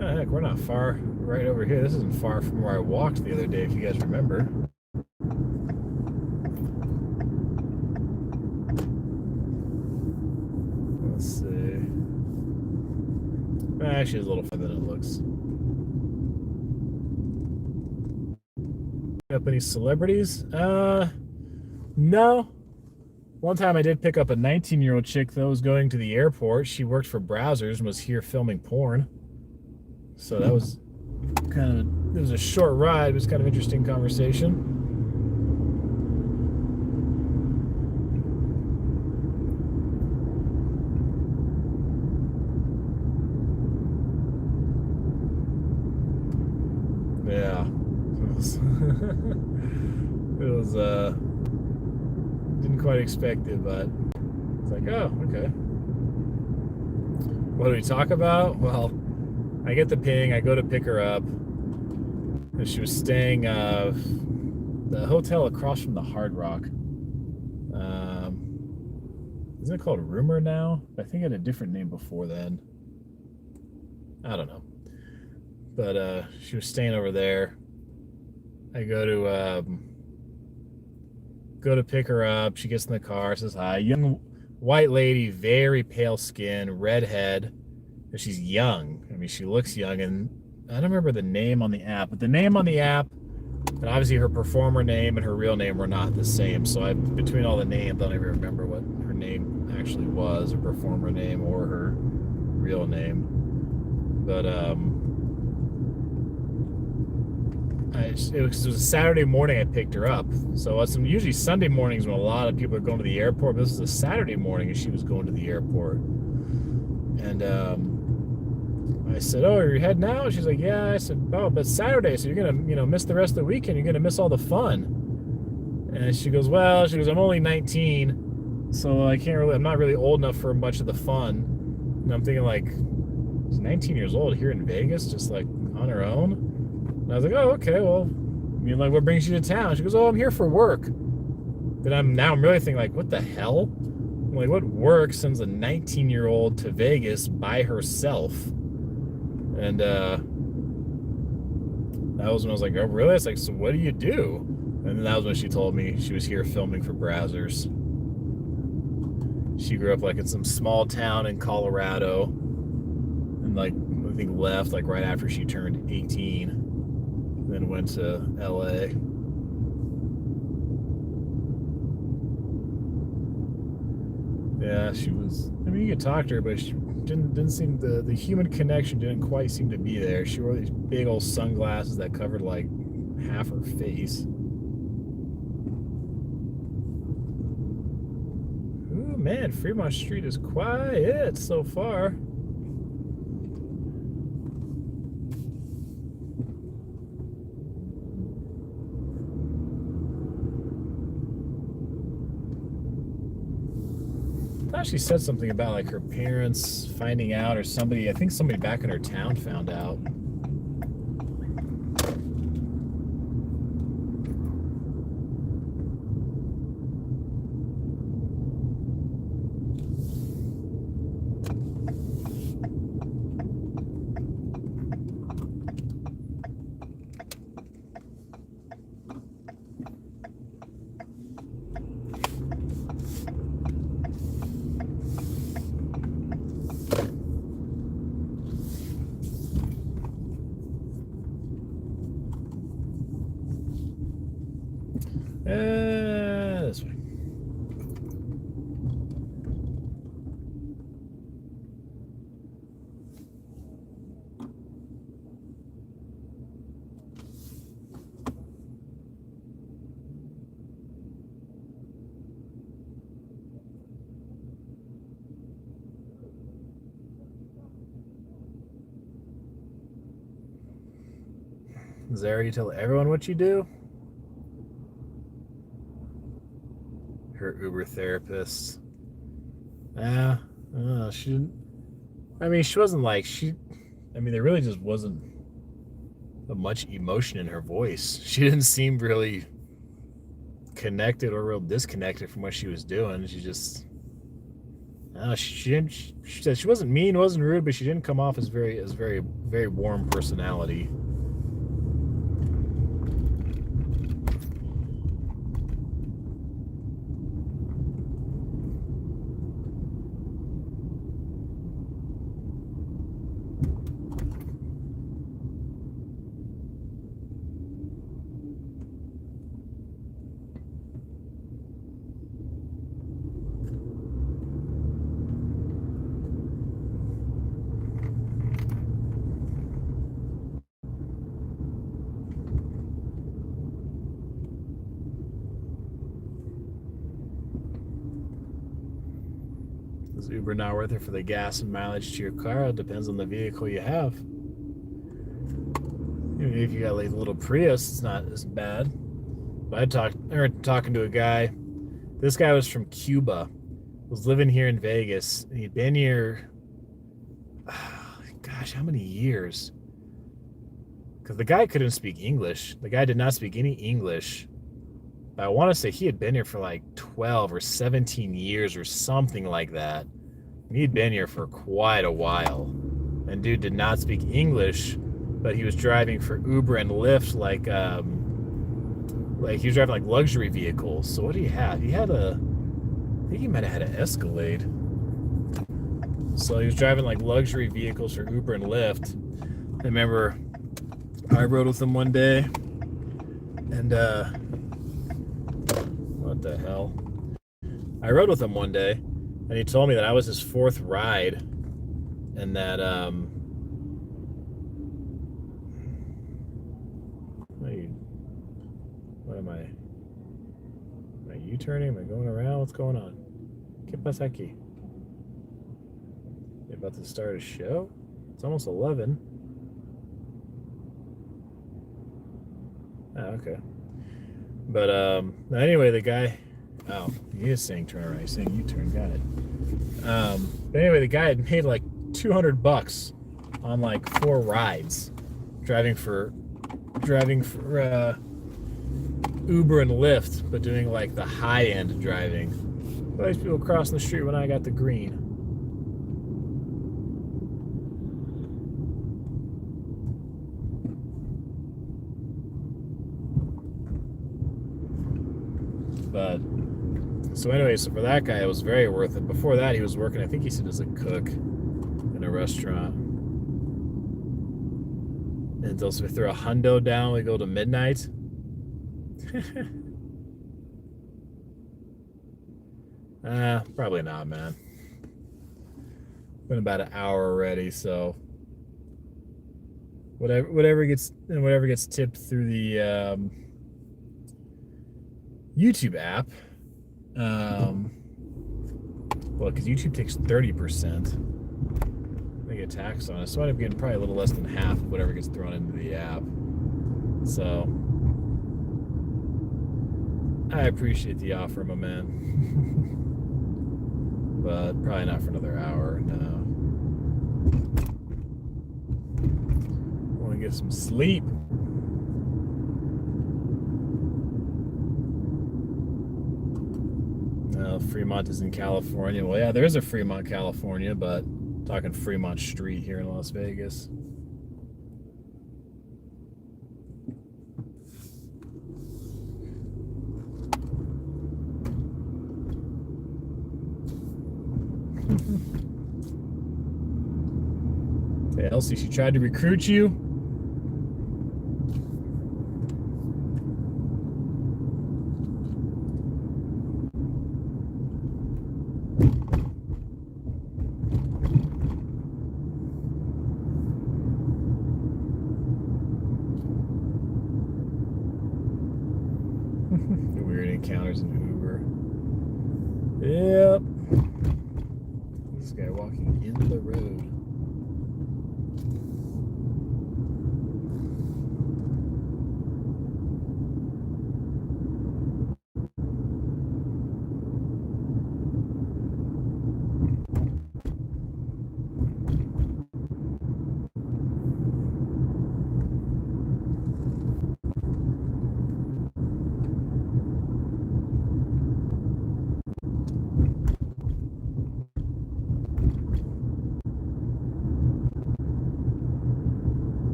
Oh, heck, we're not far right over here. This isn't far from where I walked the other day, if you guys remember. Let's see. Actually, it's a little further than it looks. Up any celebrities? No. One time I did pick up a 19-year-old chick that was going to the airport. She worked for Browsers and was here filming porn. So that was kind of, it was a short ride. It was kind of interesting conversation. Yeah. It was didn't quite expect it, but it's like, oh, okay. What do we talk about? Well, I get the ping, I go to pick her up, and she was staying the hotel across from the Hard Rock. Isn't it called Rumor now? I think it had a different name before then. I don't know. But she was staying over there. I go to pick her up. She gets in the car, says hi. Young white lady, very pale skin, redhead. She's young. I mean, she looks young, and I don't remember the name on the app, but the name on the app, and obviously her performer name and her real name were not the same. So between all the names, I don't even remember what her name actually was, her performer name or her real name. But it was a Saturday morning I picked her up. So it's usually Sunday mornings when a lot of people are going to the airport, but this was a Saturday morning and she was going to the airport. And I said, oh, you're heading out? She's like, yeah. I said, oh, but Saturday, so you're going to, miss the rest of the weekend. You're going to miss all the fun. And she goes, I'm only 19, so I'm not really old enough for much of the fun. And I'm thinking, like, she's 19 years old here in Vegas, just like on her own. And I was like, oh, okay, well, what brings you to town? She goes, oh, I'm here for work. Then I'm really thinking, like, what the hell? I'm like, what work sends a 19-year-old to Vegas by herself? And that was when I was like, oh, really? It's like, so what do you do? And then that was when she told me she was here filming for Browsers. She grew up like in some small town in Colorado, and like I think left like right after she turned 18, and then went to LA. Yeah, she was. I mean, you could talk to her, but she didn't seem the human connection didn't quite seem to be there. She wore these big old sunglasses that covered like half her face. Ooh, man, Fremont Street is quiet so far. She said something about like her parents finding out, or somebody, I think somebody back in her town found out. This way. Zara, you tell everyone what you do? Her Uber therapist. She didn't. I mean, she wasn't like I mean, there really just wasn't much emotion in her voice. She didn't seem really connected or real disconnected from what she was doing. She just. She didn't. She said she wasn't mean, wasn't rude, but she didn't come off as very warm personality. Is Uber not worth it for the gas and mileage to your car? It depends on the vehicle you have. Even if you got like a little Prius, it's not as bad. But I heard talking to a guy. This guy was from Cuba, was living here in Vegas. And he'd been here, gosh, how many years? Because the guy couldn't speak English. The guy did not speak any English. But I want to say he had been here for like 12 or 17 years or something like that. And he'd been here for quite a while. And dude did not speak English, but he was driving for Uber and Lyft like he was driving like luxury vehicles. So what did he have? He had I think he might have had an Escalade. So he was driving like luxury vehicles for Uber and Lyft. I remember I rode with him one day, and what the hell? I rode with him one day, and he told me that I was his fourth ride, and that what am I? Am I U-turning? Am I going around? What's going on? ¿Qué pasa aquí? You about to start a show? It's almost 11. Oh, okay. But anyway, the guy, he is saying turn around. He's saying U-turn. Got it. But anyway, the guy had made like $200 on like 4 rides, driving for Uber and Lyft, but doing like the high-end driving. All these people crossing the street when I got the green. But So anyway, so for that guy, it was very worth it. Before that, he was working, I think he said as a cook in a restaurant. And so we throw a hundo down, we go to midnight. Probably not, man. Been about an hour already, so whatever gets tipped through the YouTube app. Well, because YouTube takes 30%. They get taxed on it, so I end up getting probably a little less than half of whatever gets thrown into the app. So I appreciate the offer, my man. But probably not for another hour. No. I want to get some sleep. Fremont is in California. Well, yeah, there is a Fremont, California, but I'm talking Fremont Street here in Las Vegas. Hey, Elsie, she tried to recruit you. Weird encounters in Uber. Yep. This guy walking in the road.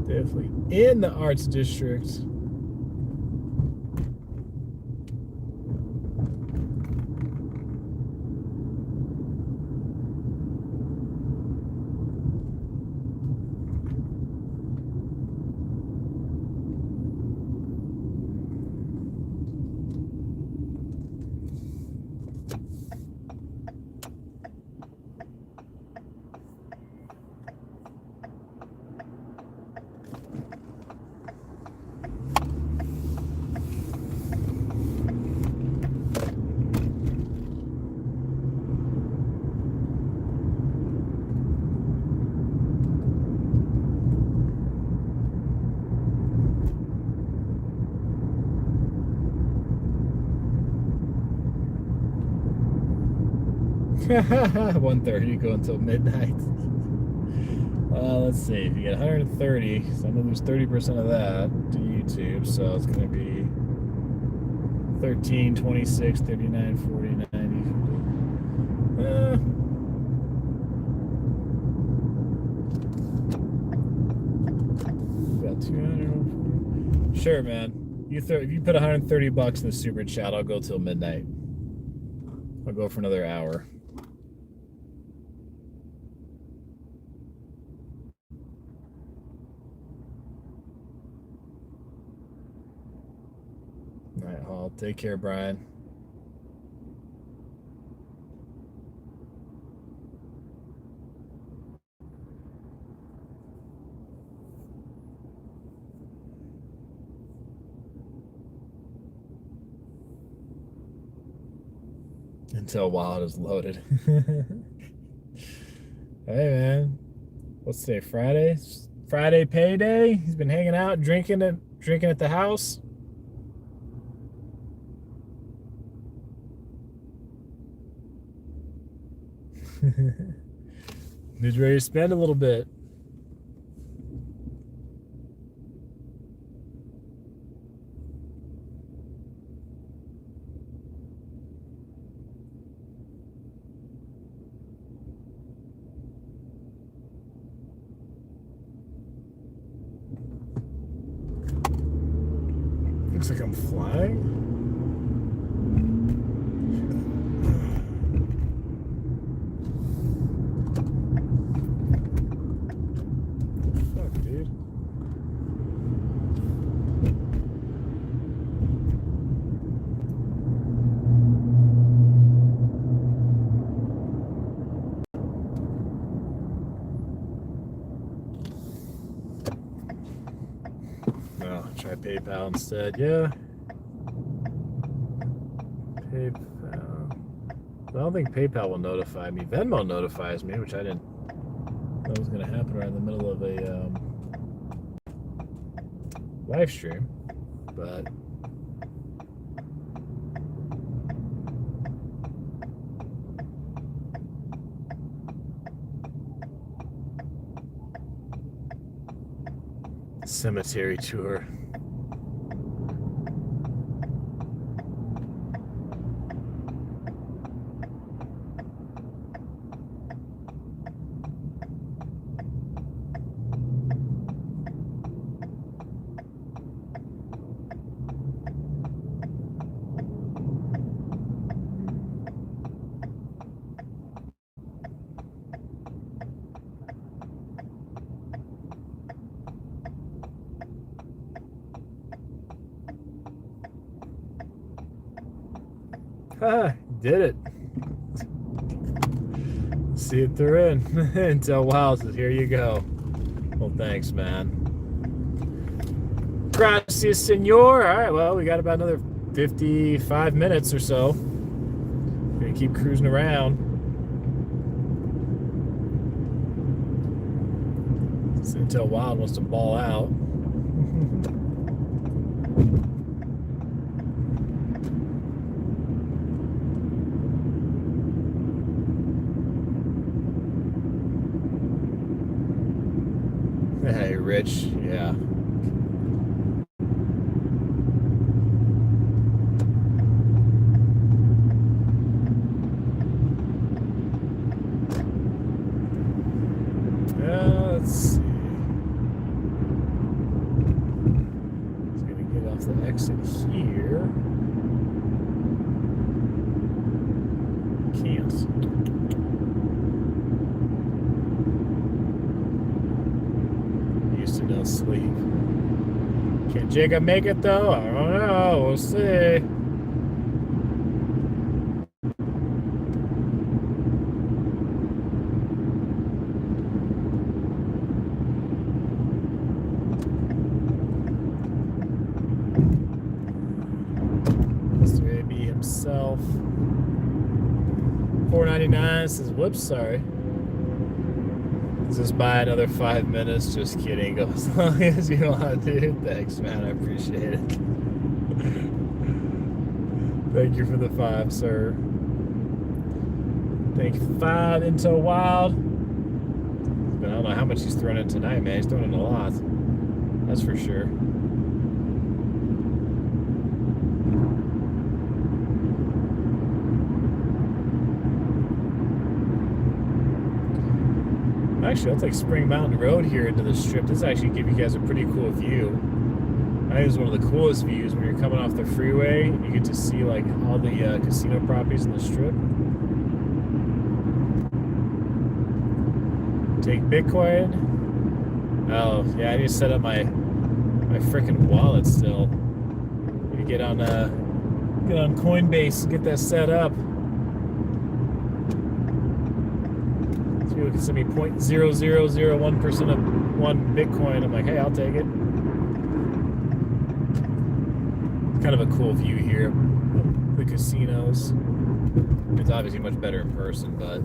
Definitely in the Arts District. $130 go until midnight. Let's see. If you get 130, so I'm gonna lose 30% of that to YouTube, so it's gonna be 13, 26, 39, 40, 90. About 200. Sure, man. If you put $130 in the super chat, I'll go till midnight. I'll go for another hour. All right, Hall. Take care, Brian. Until Wild is loaded. Hey, man. What's today? Friday? Friday payday? He's been hanging out, drinking at the house. He's ready to spend a little bit. Looks like I'm flying. Fuck, dude. No, try PayPal instead. Yeah. PayPal. I don't think PayPal will notify me. Venmo notifies me, which I didn't know was going to happen right in the middle of a live stream. But cemetery tour. Did it. See it through in. Until Wow says, here you go. Well, thanks, man. Gracias, senor. All right, well, we got about another 55 minutes or so. Gonna keep cruising around. Until Wild wants to ball out. Hey, Rich, yeah. Let's see. It's gonna get off the exit here. Can't. No sleep. Can Jacob make it though? I don't know. We'll see. Mr. AB himself. $4.99 says, whoops, sorry. Just buy another 5 minutes. Just kidding. Go as long as you want, dude. Thanks, man. I appreciate it. Thank you for the 5, sir. Thank you for 5. Intel Wild. But I don't know how much he's throwing in tonight, man. He's throwing in a lot. That's for sure. Actually, I'll take Spring Mountain Road here into the strip. This actually give you guys a pretty cool view. I think it's one of the coolest views when you're coming off the freeway. You get to see like all the casino properties in the strip. Take Bitcoin. Oh yeah, I need to set up my freaking wallet still. Need to get on Coinbase and get that set up. People can send me 0.0001% of one Bitcoin. I'm like, hey, I'll take it. Kind of a cool view here. The casinos. It's obviously much better in person, but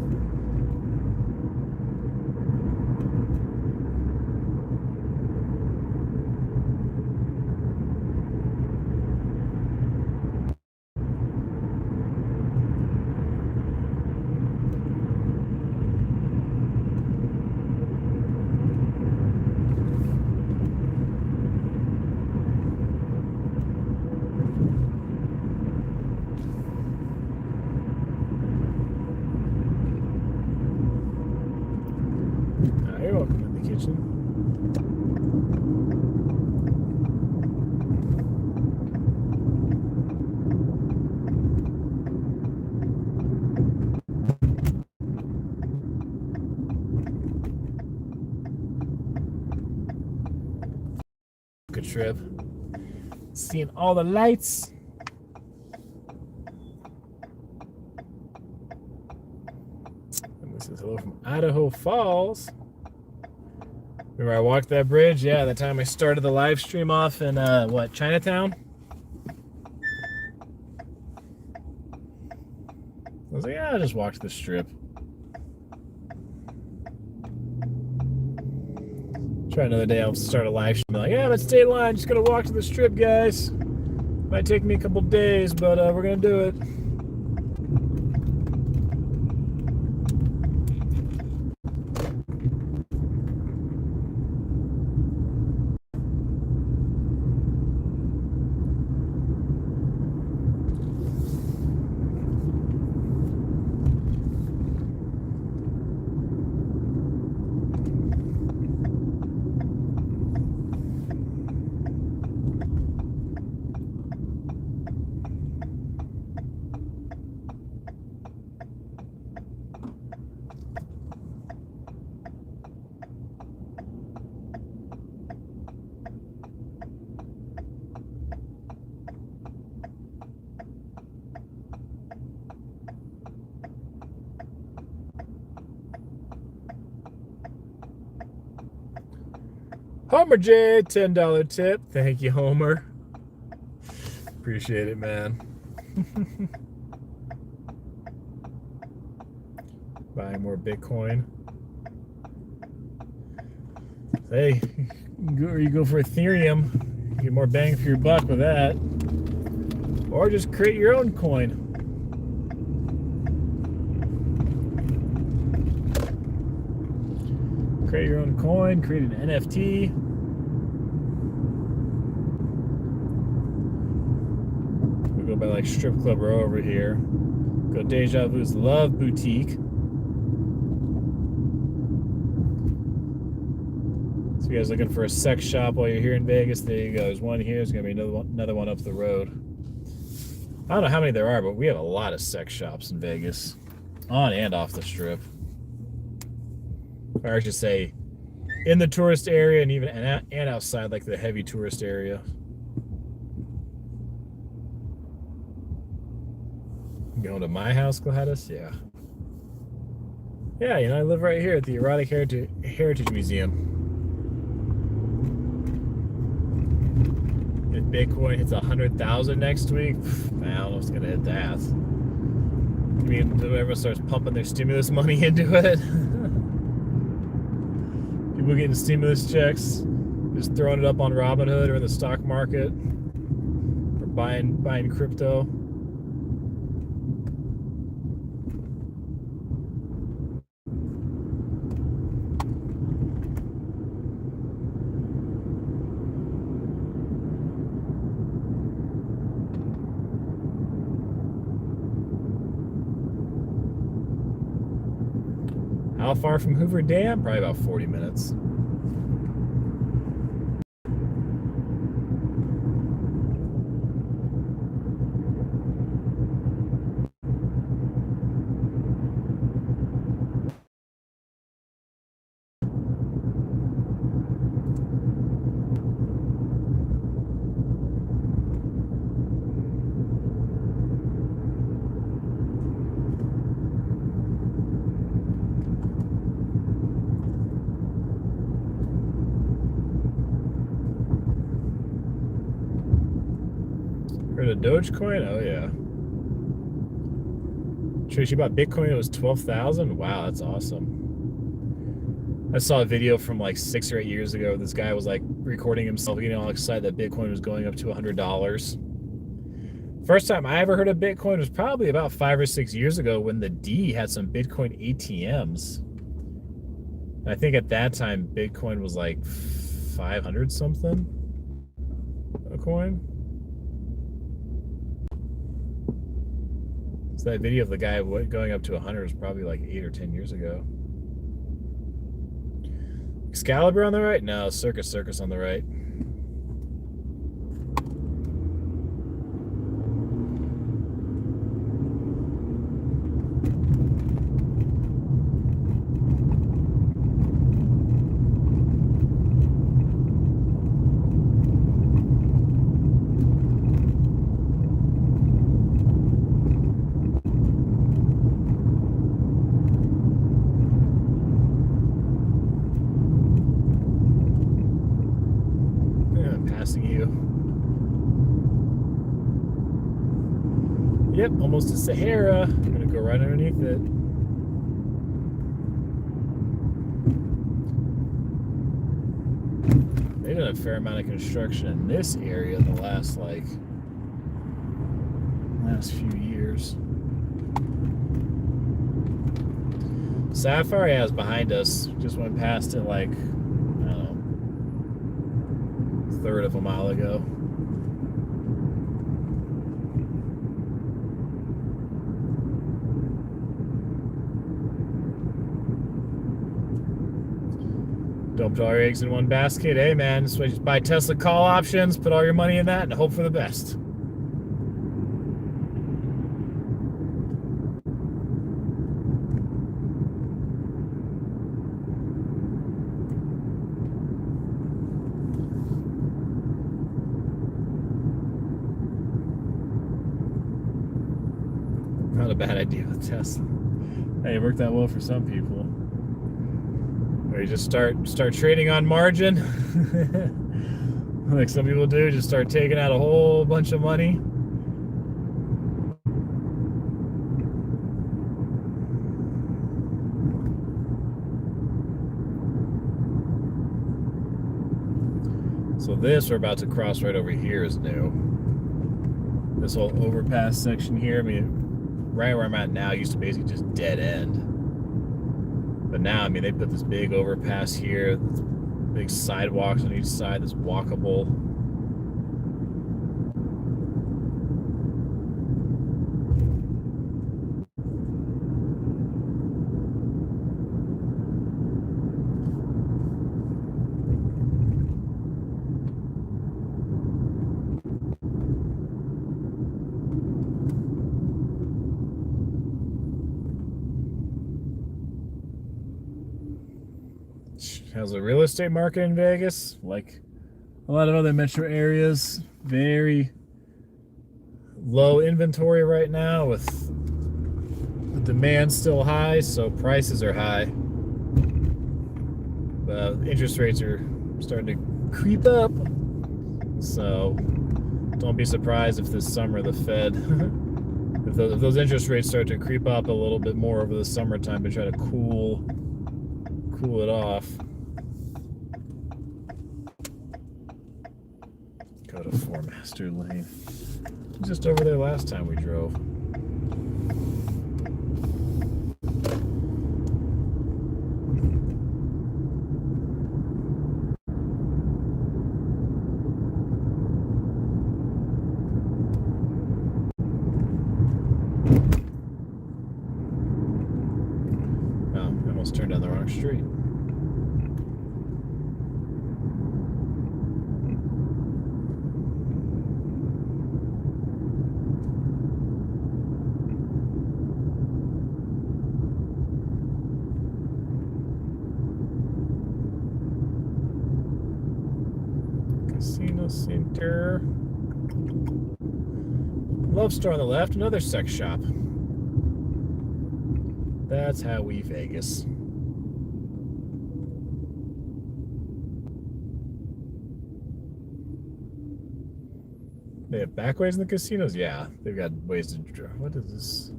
a trip. Seeing all the lights. And this is hello from Idaho Falls. Remember I walked that bridge? Yeah, the time I started the live stream off in, Chinatown? I was like, yeah, I'll just walk to the strip. Try another day, I'll start a live stream. Like, yeah, let's stay in line. Just gonna walk to the strip, guys. Might take me a couple days, but we're gonna do it. Homer J, $10 tip. Thank you, Homer. Appreciate it, man. Buying more Bitcoin. Hey, you go for Ethereum. You get more bang for your buck with that. Or just create your own coin. Create your own coin, create an NFT. We go by like Strip Club Row over here. Go Deja Vu's Love Boutique. So you guys looking for a sex shop while you're here in Vegas? There you go. There's one here. There's gonna be another one up the road. I don't know how many there are, but we have a lot of sex shops in Vegas, on and off the strip. Or I should say, in the tourist area and even and outside, like the heavy tourist area. You going to my house, Gladys? Yeah. Yeah, you know, I live right here at the Erotic Heritage Museum. If Bitcoin hits 100,000 next week, I don't know if it's gonna hit that. I mean, whoever starts pumping their stimulus money into it. People getting stimulus checks, just throwing it up on Robinhood or in the stock market, or buying crypto. How far from Hoover Dam? Probably about 40 minutes. Heard of Dogecoin? Oh yeah. Trish, you bought Bitcoin, it was 12,000? Wow, that's awesome. I saw a video from like 6 or 8 years ago. This guy was like recording himself getting all excited that Bitcoin was going up to $100. First time I ever heard of Bitcoin was probably about 5 or 6 years ago when the D had some Bitcoin ATMs. I think at that time Bitcoin was like 500 something a coin. So that video of the guy going up to 100 was probably like 8 or 10 years ago. Excalibur on the right? No, Circus on the right. passing you. Yep, almost to Sahara. I'm gonna go right underneath it. They've done a fair amount of construction in this area in the last few years. Sapphire is behind us. Just went past it like, I don't know, a third of a mile ago. Don't put all your eggs in one basket. Hey man, that's why you just buy Tesla call options, put all your money in that, and hope for the best. Not a bad idea with Tesla. Hey, it worked out well for some people. Or you just start trading on margin, like some people do. Just start taking out a whole bunch of money. So this we're about to cross right over here is new. This whole overpass section here, I mean, right where I'm at now used to basically just dead end. But now, I mean, they put this big overpass here, big sidewalks on each side that's walkable. How's the real estate market in Vegas? Like a lot of other metro areas, very low inventory right now with the demand still high, so prices are high. But interest rates are starting to creep up. So don't be surprised if this summer the Fed, if those interest rates start to creep up a little bit more over the summertime to try to cool it off. Go to 4 Master Lane. Just over there last time we drove. Oh, I almost turned down the wrong street. Casino Center. Love Store on the left, another sex shop. That's how we Vegas. They have back ways in the casinos? Yeah, they've got ways to drive. What is this?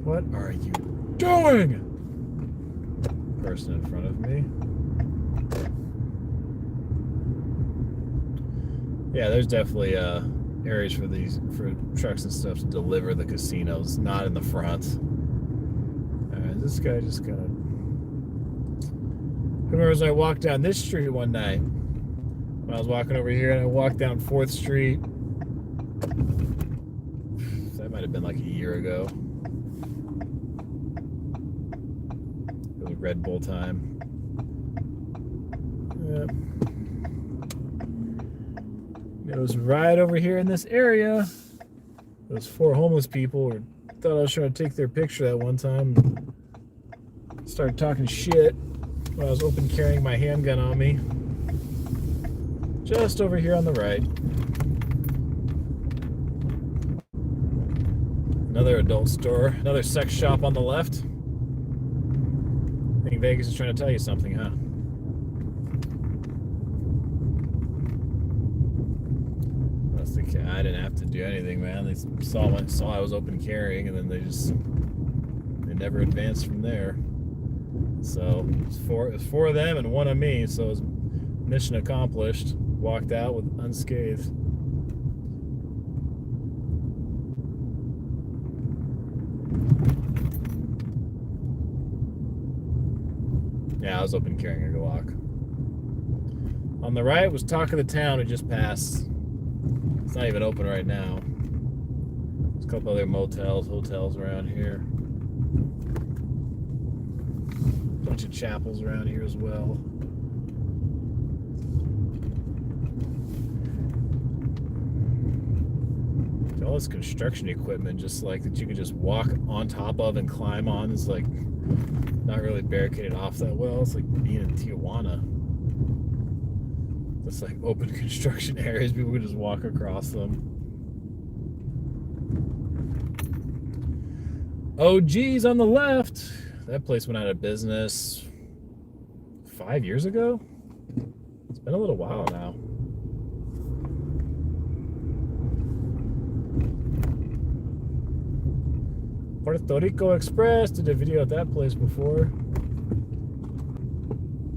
What are you doing? Person in front of me. Yeah, there's definitely areas for trucks and stuff to deliver the casinos, not in the front. This guy just kind of. I remember as I walked down this street one night. When I was walking over here and I walked down 4th Street. That might have been like a year ago. It was Red Bull time. Yep. It was right over here in this area. Those 4 homeless people thought I was trying to take their picture that one time. Started talking shit when I was open carrying my handgun on me. Just over here on the right. Another adult store. Another sex shop on the left. I think Vegas is trying to tell you something, huh? I didn't have to do anything, man. They saw I was open carrying, and then they never advanced from there. So it's four of them and one of me. So it was mission accomplished. Walked out with unscathed. Yeah, I was open carrying a Glock. On the right was Talk of the Town. We just passed. It's not even open right now. There's a couple other motels, hotels around here. Bunch of chapels around here as well. All this construction equipment, just like that you could just walk on top of and climb on. It's like not really barricaded off that well. It's like being in Tijuana. It's like open construction areas. People could just walk across them. Oh, geez, on the left. That place went out of business 5 years ago. It's been a little while now. Puerto Rico Express, did a video at that place before.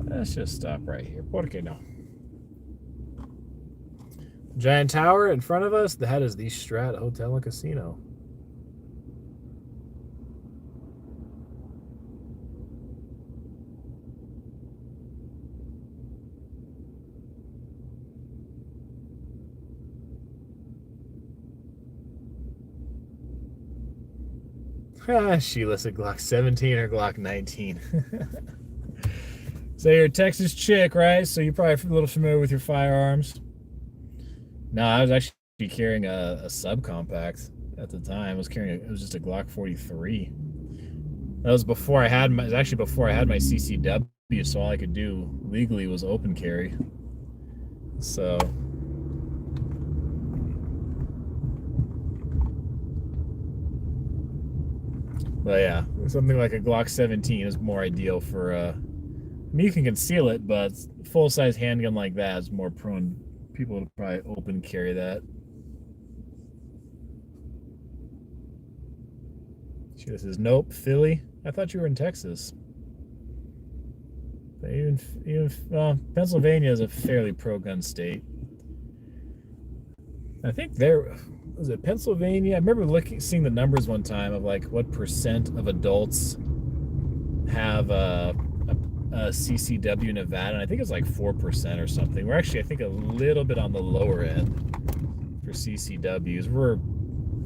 Let's just stop right here. ¿Por qué no? Giant tower in front of us. That is the Strat Hotel and Casino. Sheila said Glock 17 or Glock 19. So you're a Texas chick, right? So you're probably a little familiar with your firearms. No, I was actually carrying a subcompact at the time. It was just a Glock 43. That was before I had my CCW, so all I could do legally was open carry. So but yeah, something like a Glock 17 is more ideal for, I mean, you can conceal it, but full-size handgun like that is more prone. People to probably open carry that. She says, nope, Philly. I thought you were in Texas. But even Pennsylvania is a fairly pro-gun state. I think was it Pennsylvania? I remember seeing the numbers one time of like what percent of adults have a CCW in Nevada, and I think it's like 4% or something. We're actually, I think, a little bit on the lower end for CCWs. We're,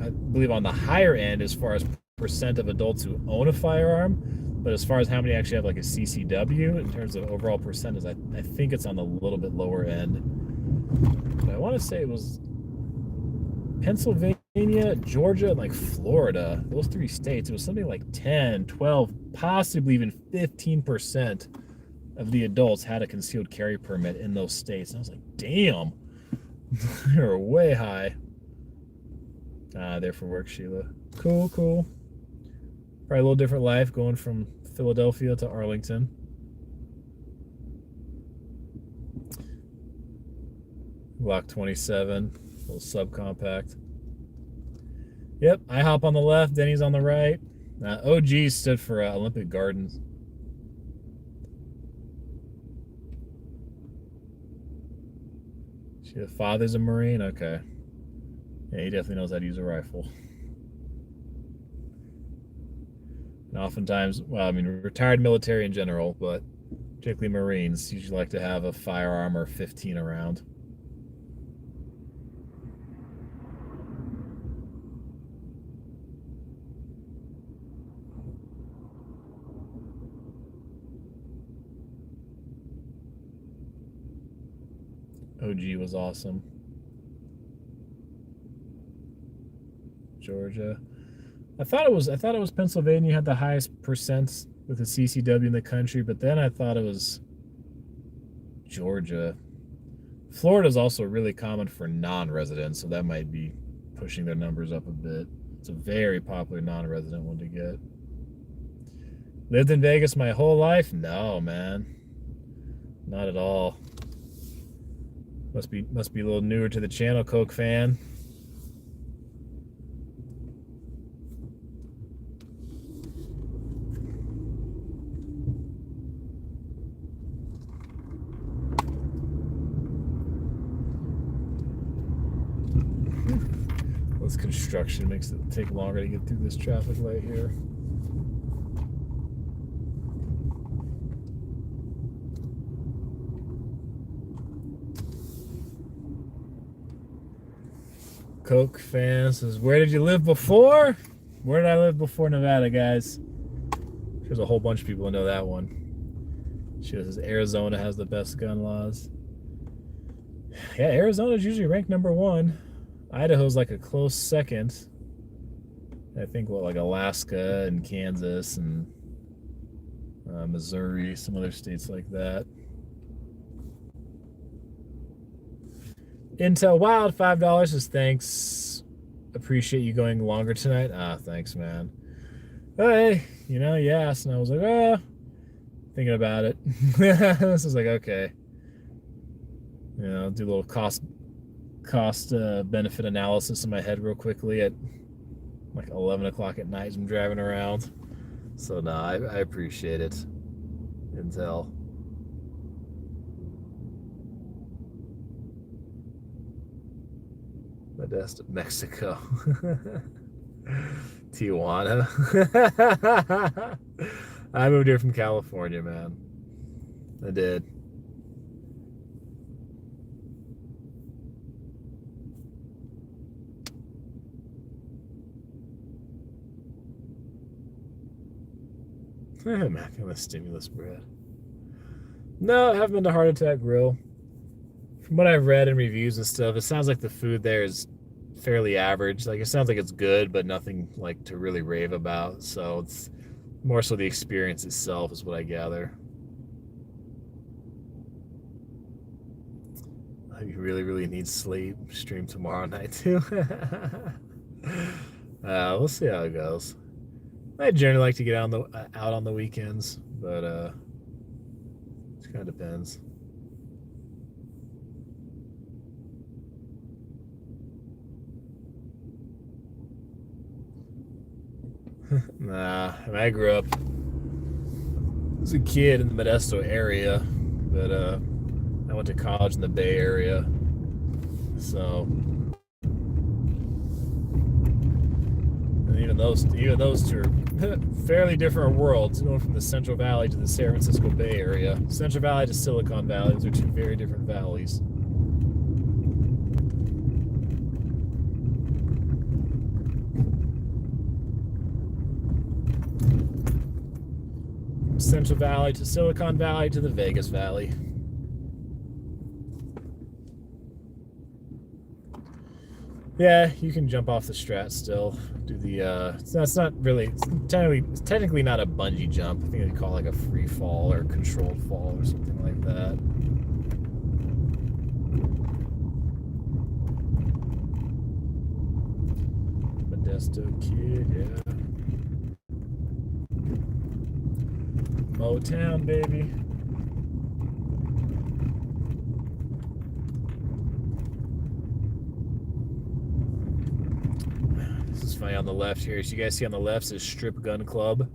I believe, on the higher end as far as percent of adults who own a firearm, but as far as how many actually have like a CCW in terms of overall percentage, I think it's on the little bit lower end. But I want to say it was Pennsylvania, Georgia, and like Florida, those three states, it was something like 10, 12, possibly even 15% of the adults had a concealed carry permit in those states. And I was like, damn, they're way high. There for work, Sheila. Cool. Probably a little different life going from Philadelphia to Arlington. Glock 27. Little subcompact. Yep, I hop on the left, Denny's on the right. OG stood for Olympic Gardens. Your father's a Marine? Okay. Yeah, he definitely knows how to use a rifle. And oftentimes, well, I mean, retired military in general, but particularly Marines usually like to have a firearm or 15 around. OG was awesome. Georgia. I thought it was Pennsylvania had the highest percents with the CCW in the country, but then I thought it was Georgia. Florida is also really common for non-residents, so that might be pushing their numbers up a bit. It's a very popular non-resident one to get. Lived in Vegas my whole life? No, man. Not at all. Must be a little newer to the channel, Coke fan. construction makes it take longer to get through this traffic light here. Coke fan says, where did you live before? Where did I live before Nevada, guys? There's a whole bunch of people who know that one. She says Arizona has the best gun laws. Yeah, Arizona's usually ranked #1. Idaho's like a close second. I think, like Alaska and Kansas and Missouri, some other states like that. Intel Wild, $5 says, thanks. Appreciate you going longer tonight. Thanks, man. Hey, you asked, and I was like, thinking about it. This is like, okay. Do a little cost benefit analysis in my head real quickly at like 11 o'clock at night as I'm driving around. So, no, I appreciate it, Intel. Modesto, Mexico. Tijuana. I moved here from California, man. I did. I'm not gonna stimulus bread. No, I haven't been to Heart Attack Grill. From what I've read in reviews and stuff, it sounds like the food there is fairly average. Like, it sounds like it's good, but nothing like to really rave about. So it's more so the experience itself is what I gather. You really, really need sleep. Stream tomorrow night too. We'll see how it goes. I generally like to get out on the weekends, but it kind of depends. Nah, I grew up as a kid in the Modesto area, but I went to college in the Bay Area, so and even those two are fairly different worlds. Going from the Central Valley to the San Francisco Bay Area, Central Valley to Silicon Valley, those are two very different valleys. Central Valley to Silicon Valley to the Vegas Valley. Yeah, you can jump off the Strat still. Do the it's not really, it's technically not a bungee jump. I think they call it like a free fall or controlled fall or something like that. Modesto kid, yeah. Motown, baby. This is funny on the left here. So you guys see on the left is Strip Gun Club.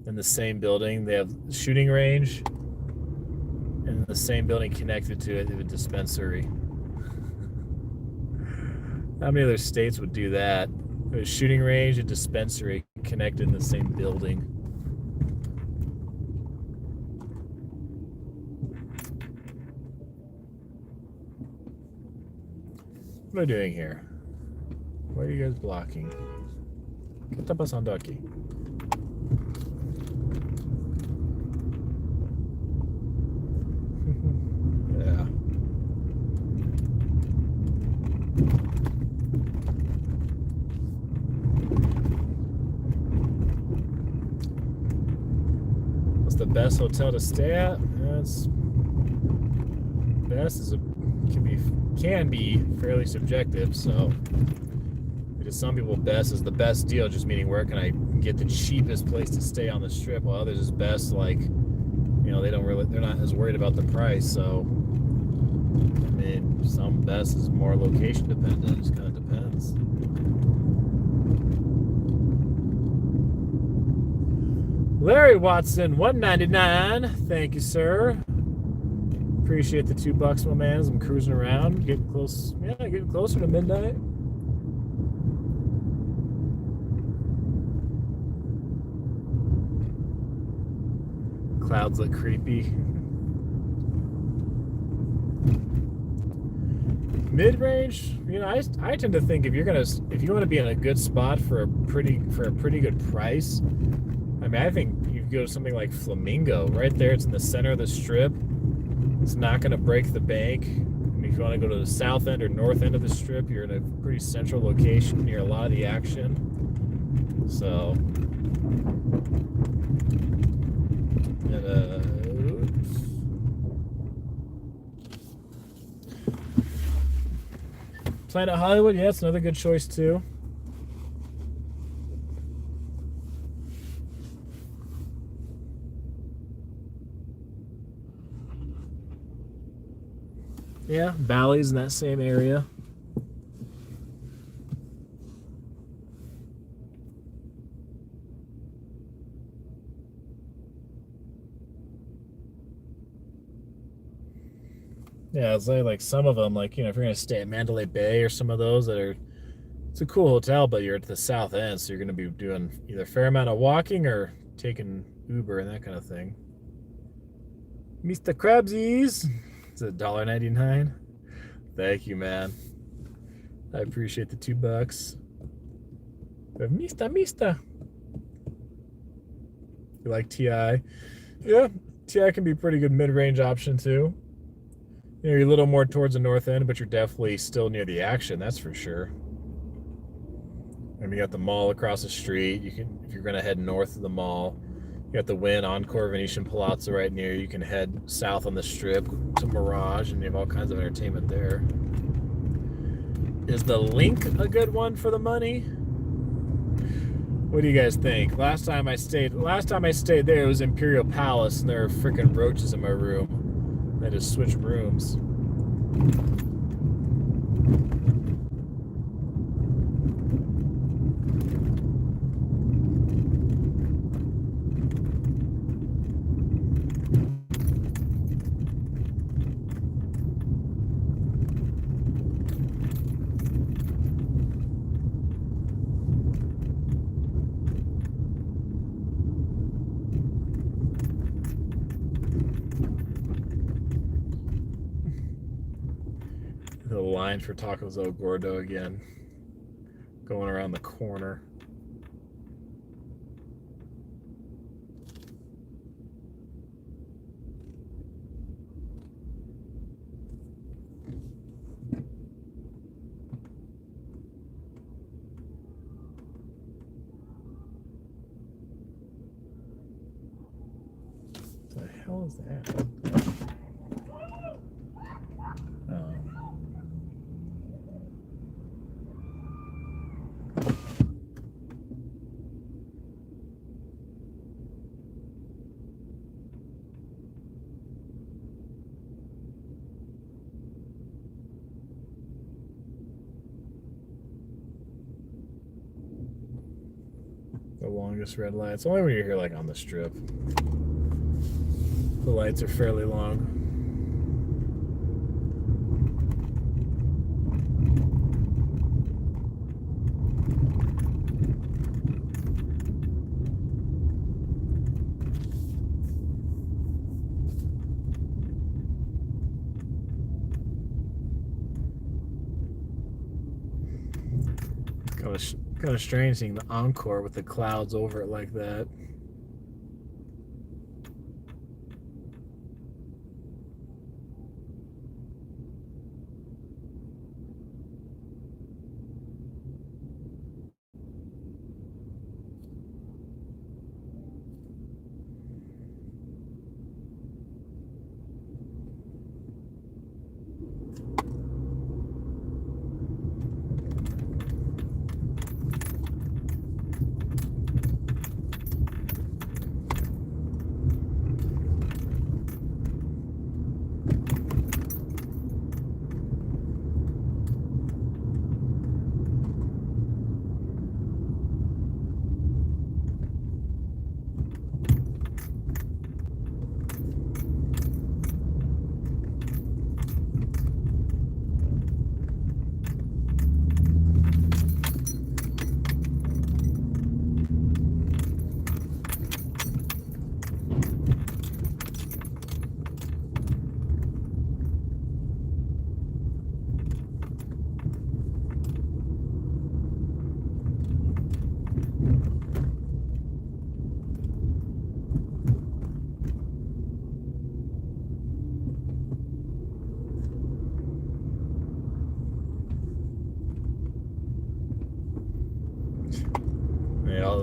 In the same building, they have shooting range. And in the same building connected to it, they have a dispensary. How many other states would do that? A shooting range and dispensary connected in the same building. What am I doing here? Why are you guys blocking? ¿Qué está pasando aquí? Yeah. What's the best hotel to stay at? That's best is can be fairly subjective, so because some people best is the best deal, just meaning where can I get the cheapest place to stay on the strip, while others is best like, they're not as worried about the price. So I mean, some best is more location dependent. It just kind of depends. Larry Watson, $1.99. Thank you, sir. Appreciate the $2, my man, as I'm cruising around, getting closer to midnight. clouds look creepy. Mid-range, you know, I tend to think if you want to be in a good spot for a pretty good price, I mean, I think you go to something like Flamingo. Right there, it's in the center of the strip. It's not going to break the bank. I mean, if you want to go to the south end or north end of the strip, you're in a pretty central location near a lot of the action. So, Planet Hollywood, yeah, it's another good choice too. Yeah, Bally's in that same area. Yeah, it's like some of them, like, you know, if you're going to stay at Mandalay Bay or some of those that are, it's a cool hotel, but you're at the south end, so you're going to be doing either a fair amount of walking or taking Uber and that kind of thing. Mr. Krabsies. It's $1.99. Thank you, man. I appreciate the $2. Mista. You like TI? Yeah, TI can be a pretty good mid-range option too. You know, you're a little more towards the north end, but you're definitely still near the action, that's for sure. And you got the mall across the street. You can, if you're going to head north of the mall, you got the Wynn Encore Venetian Palazzo right near you. You can head south on the strip to Mirage, and you have all kinds of entertainment there. Is the Link a good one for the money? What do you guys think? Last time I stayed there, it was Imperial Palace, and there are freaking roaches in my room. I just switched rooms. The line for Tacos El Gordo again, going around the corner. What the hell is that? The longest red light. It's only when you're here like on the strip. The lights are fairly long. Kind of strange seeing the Encore with the clouds over it like that.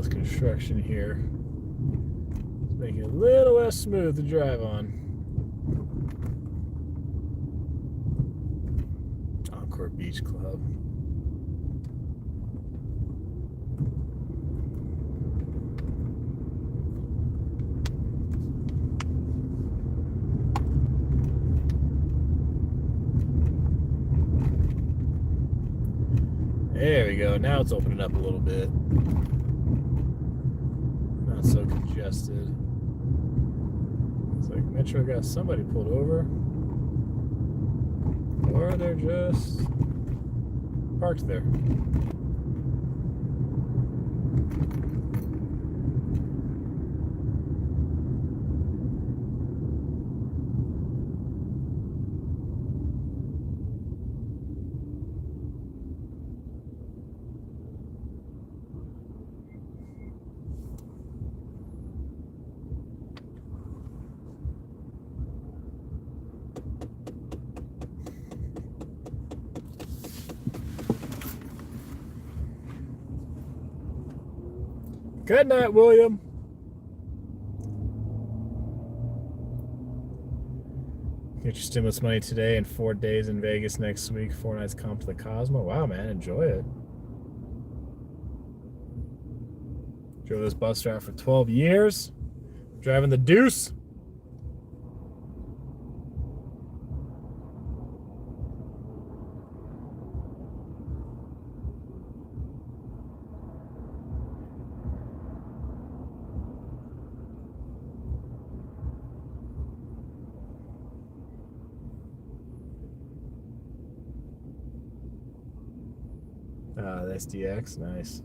this construction here. It's making it a little less smooth to drive on. Encore Beach Club. There we go. Now it's opening up a little bit. Not so congested. It's like Metro got somebody pulled over. Or they're just parked there. Good night, William. Get your stimulus money today and 4 days in Vegas next week. 4 nights comp to the Cosmo. Wow, man, enjoy it. Drove this bus route for 12 years. Driving the Deuce. The SDX, nice.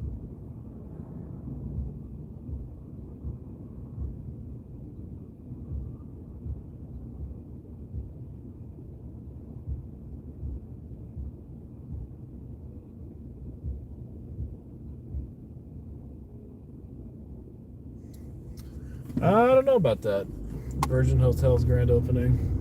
I don't know about that. Virgin Hotels grand opening.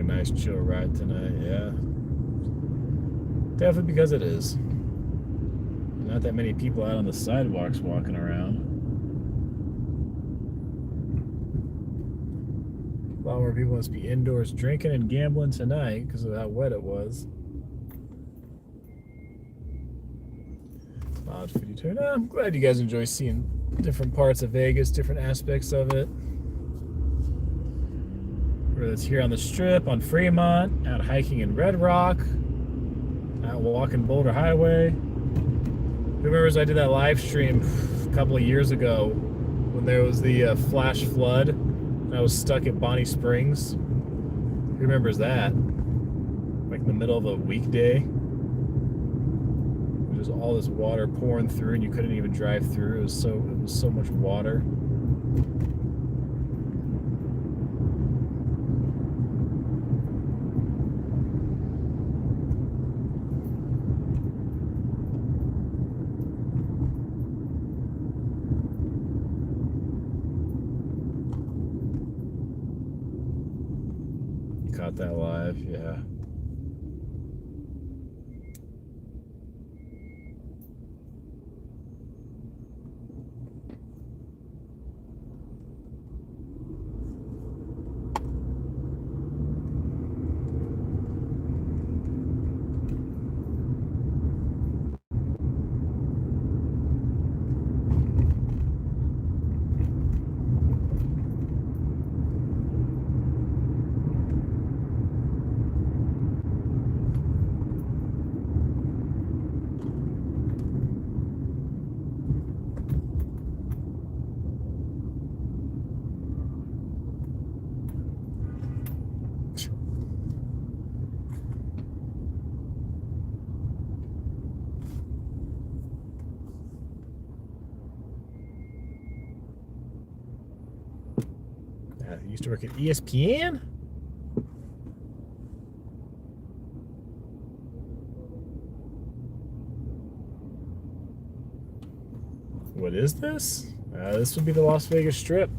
Nice chill ride tonight, yeah. Definitely because it is. Not that many people out on the sidewalks walking around. A lot more people must be indoors drinking and gambling tonight because of how wet it was. Loud 52. No, I'm glad you guys enjoy seeing different parts of Vegas, different aspects of it. Whether it's here on the Strip, on Fremont, out hiking in Red Rock, out walking Boulder Highway. Who remembers I did that live stream a couple of years ago when there was the flash flood and I was stuck at Bonnie Springs? Who remembers that? Like in the middle of a weekday. There's all this water pouring through and you couldn't even drive through. It was so much water. Caught that live, yeah. to work at ESPN? What is this? This would be the Las Vegas Strip.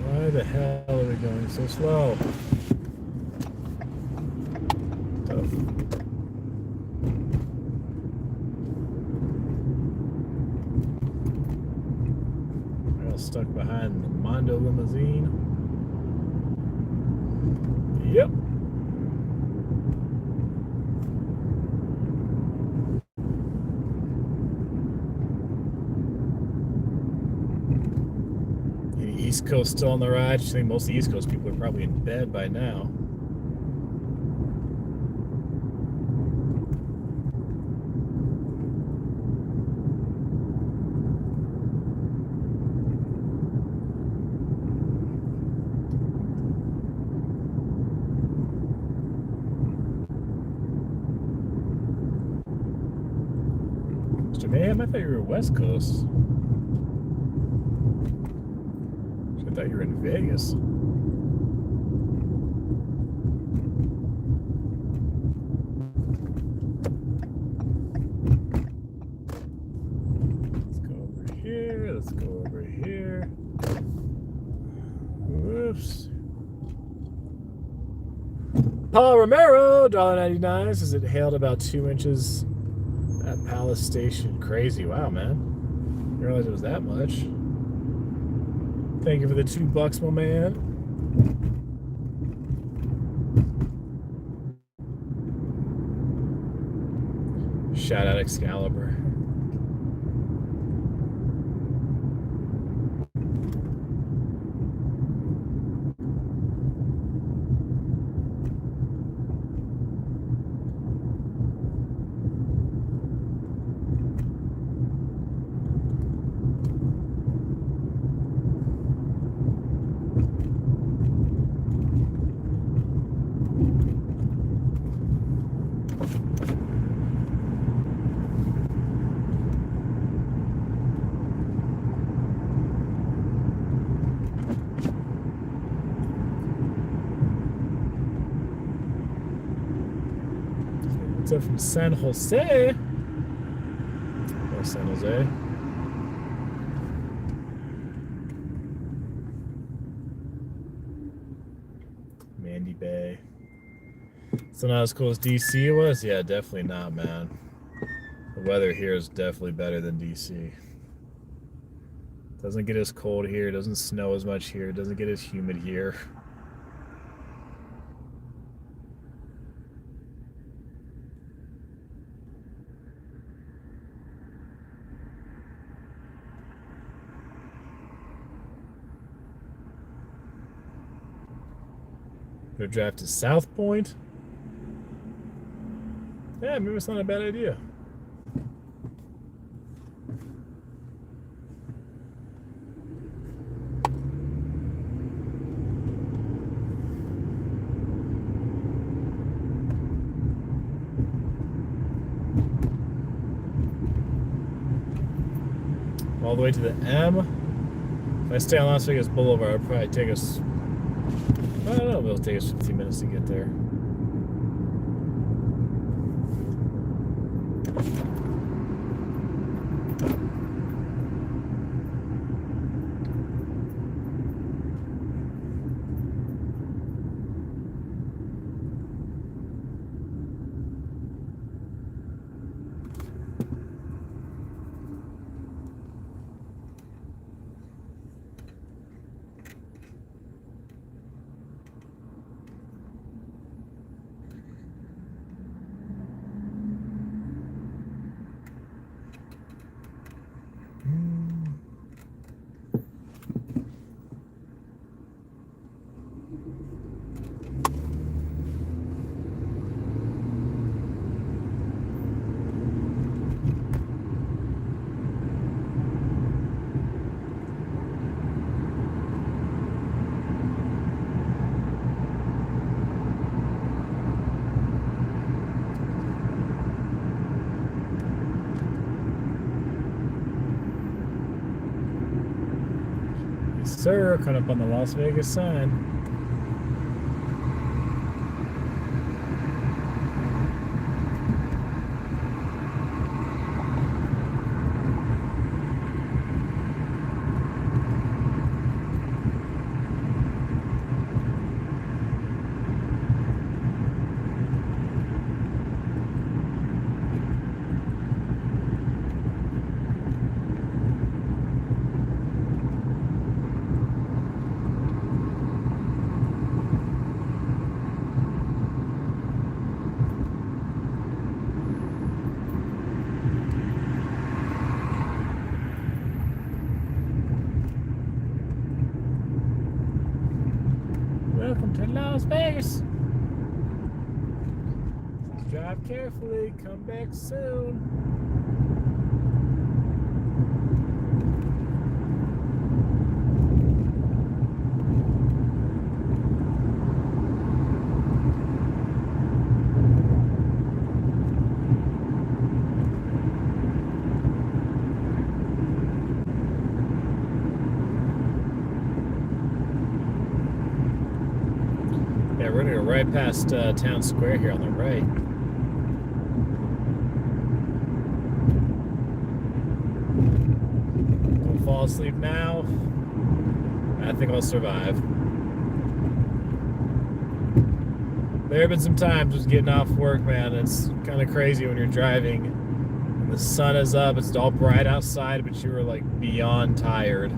Why the hell are we going so slow? We're all stuck behind the Mondo limousine. Yep. East Coast still on the ride. I think most of the East Coast people are probably in bed by now. Mr. Mayhem, I thought you were West Coast. I thought you were in Vegas. Let's go over here. Let's go over here. Whoops. Paul Romero, $1.99 says it hailed about 2 inches at Palace Station. Crazy. Wow, man. Didn't realize it was that much. Thank you for the $2, my man. Shout out Excalibur. So from San Jose. Or San Jose. Mandy Bay. So not as cool as DC was? Yeah, definitely not, man. The weather here is definitely better than DC. Doesn't get as cold here, doesn't snow as much here, doesn't get as humid here. Go drive to South Point. Yeah, maybe it's not a bad idea. All the way to the M. If I stay on Las Vegas Boulevard, it'll probably take us, I don't know, it'll take us 15 minutes to get there. sir. Coming up on the Las Vegas sign. Welcome to Las Vegas. Drive carefully. Come back soon. Yeah, we're gonna go right past Town Square here on the right. Don't fall asleep now. I think I'll survive. There have been some times just getting off work, man. It's kind of crazy when you're driving. The sun is up, it's all bright outside, but you were like beyond tired.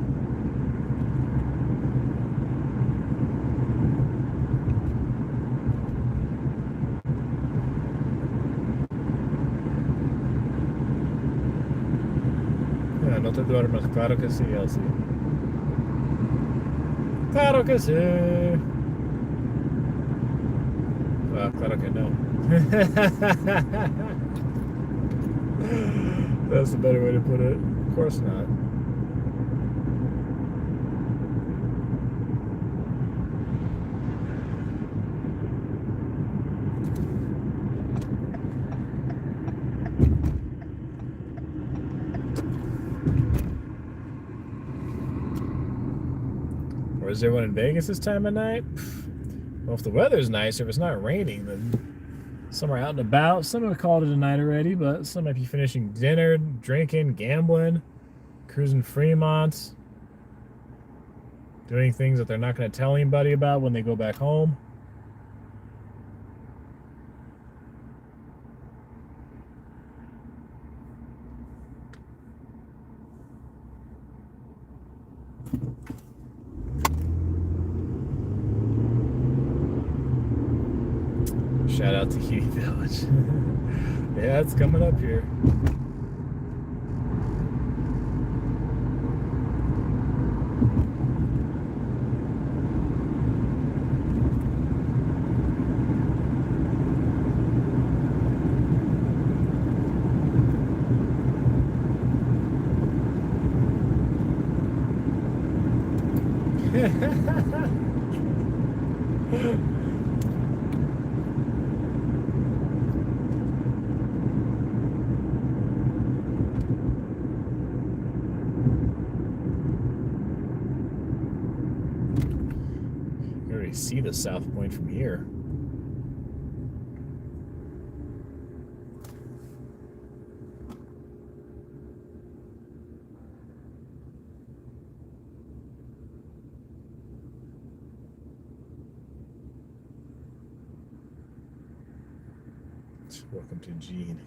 No te duermas, claro que sí, Elsie. Claro que sí. Claro que no. That's the better way to put it. Of course not. Or is everyone in Vegas this time of night? Well, if the weather's nice, or if it's not raining, then some are out and about. Some have called it a night already, but some might be finishing dinner, drinking, gambling, cruising Fremont, doing things that they're not going to tell anybody about when they go back home. Shout out to Heating Village. Yeah, it's coming up here. See the South Point from here. Welcome to Gene.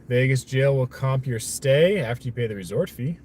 Vegas jail will comp your stay after you pay the resort fee.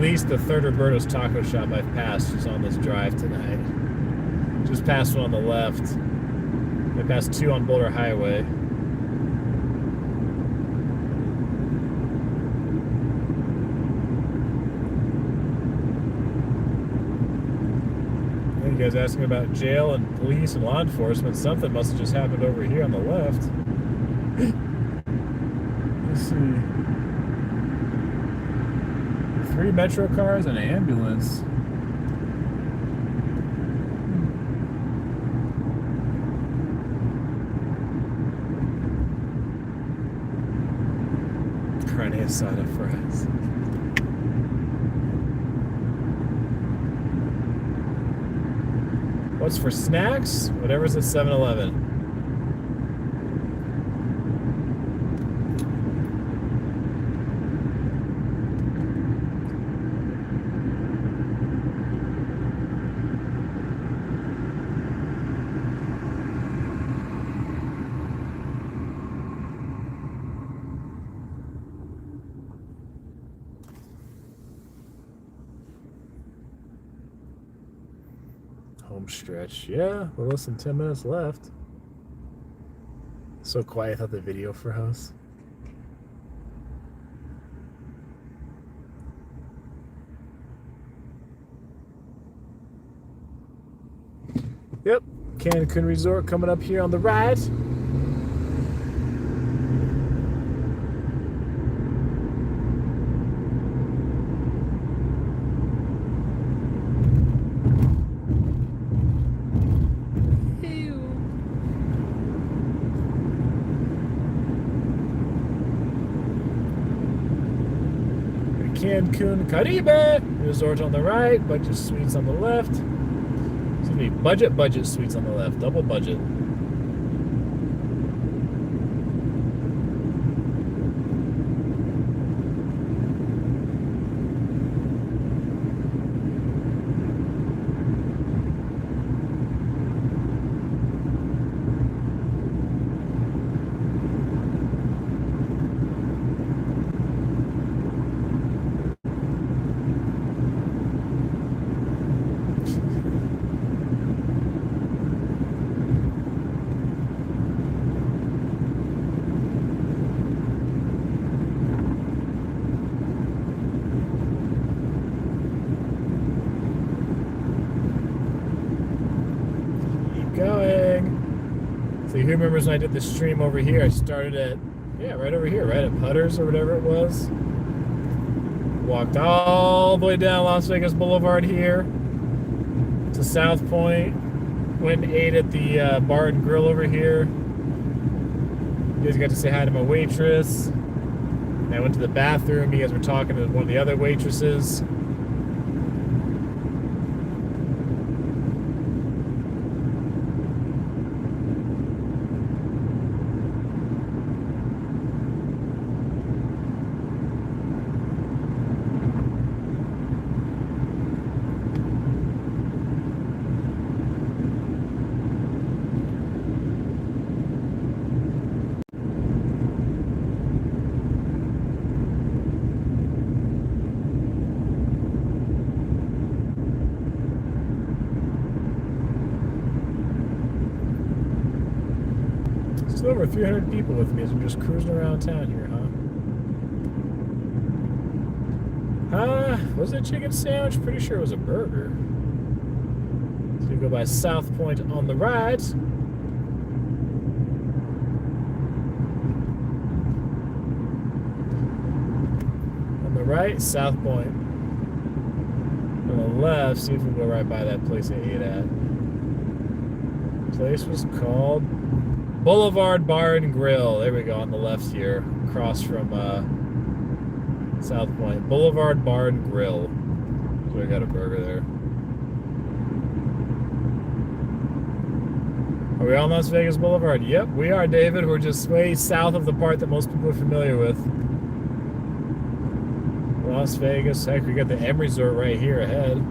least the third Roberto's taco shop I've passed is on this drive tonight. Just passed one on the left. I passed 2 on Boulder Highway. You guys asking about jail and police and law enforcement. Something must have just happened over here on the left. Let's see. 3 metro cars and an ambulance. Carne asada fries. What's for snacks? Whatever's at 7-Eleven. Home stretch. Yeah, we're less than 10 minutes left. So quiet, I thought the video froze. Yep, Cancun Resort coming up here on the right. Cancun Caribe Resort on the right, budget suites on the left. Excuse me, budget suites on the left, double budget. Who remembers when I did the stream over here? I started at, right over here, right at Putter's or whatever it was. Walked all the way down Las Vegas Boulevard here to South Point. Went and ate at the bar and grill over here. You guys got to say hi to my waitress. And I went to the bathroom. You guys were talking to one of the other waitresses. Over 300 people with me as we're just cruising around town here, huh? Was it a chicken sandwich? Pretty sure it was a burger. So we go by South Point on the right. On the right, South Point. On the left, see if we can go right by that place I ate at. The place was called Boulevard Bar and Grill. There we go, on the left here, across from South Point. Boulevard Bar and Grill. So we got a burger there. Are we on Las Vegas Boulevard? Yep, we are, David. We're just way south of the part that most people are familiar with. Las Vegas. Heck, we got the M Resort right here ahead.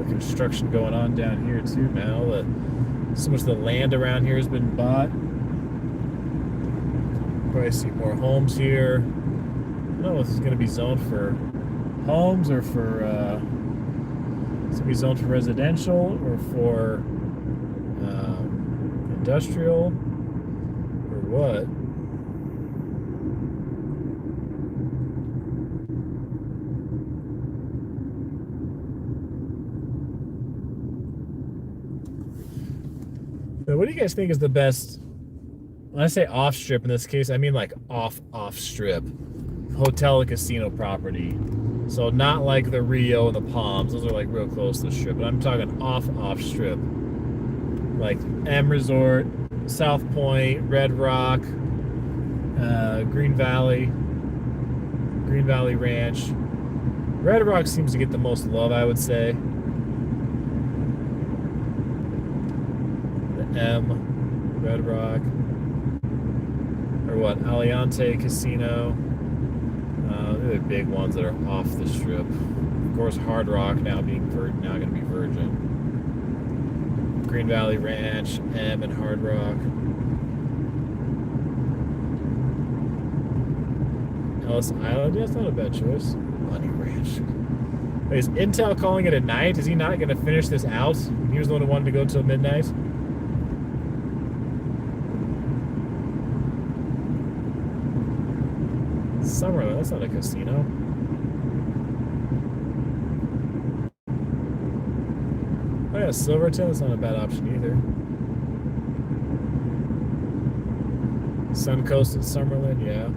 construction going on down here too now. So much of the land around here has been bought. Probably see more homes here. I don't know if it's going to be zoned for homes or for it's going to be zoned for residential or for industrial or what. So what do you guys think is the best? When I say off strip in this case, I mean like off strip hotel and casino property. So not like the Rio and the Palms; those are like real close to the strip. But I'm talking off strip, like M Resort, South Point, Red Rock, Green Valley Ranch. Red Rock seems to get the most love, I would say. M, Red Rock, or what? Aliante Casino. They're the big ones that are off the strip. Of course, Hard Rock now going to be Virgin. Green Valley Ranch, M, and Hard Rock. Ellis Island, yeah, that's not a bad choice. Money Ranch. Wait, is Intel calling it a night? Is he not going to finish this out? He was the one who wanted to go until midnight. Summerlin, that's not a casino. Oh yeah, Silverton, that's not a bad option either. Suncoast at Summerlin, yeah.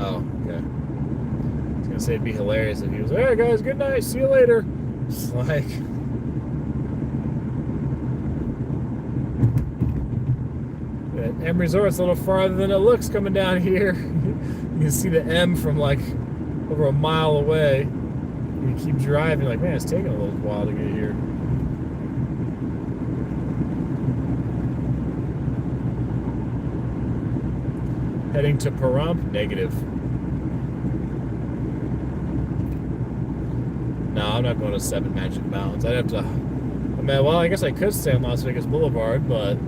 Oh, okay. I was gonna say it'd be hilarious if he was like, "Hey guys, good night, see you later." It's like, M Resort's a little farther than it looks coming down here. You can see the M from like over a mile away. You keep driving, like, man, it's taking a little while to get here. Heading to Pahrump, negative. No, I'm not going to 7 Magic Mountains. I'd have to, well, I guess I could stay on Las Vegas Boulevard, but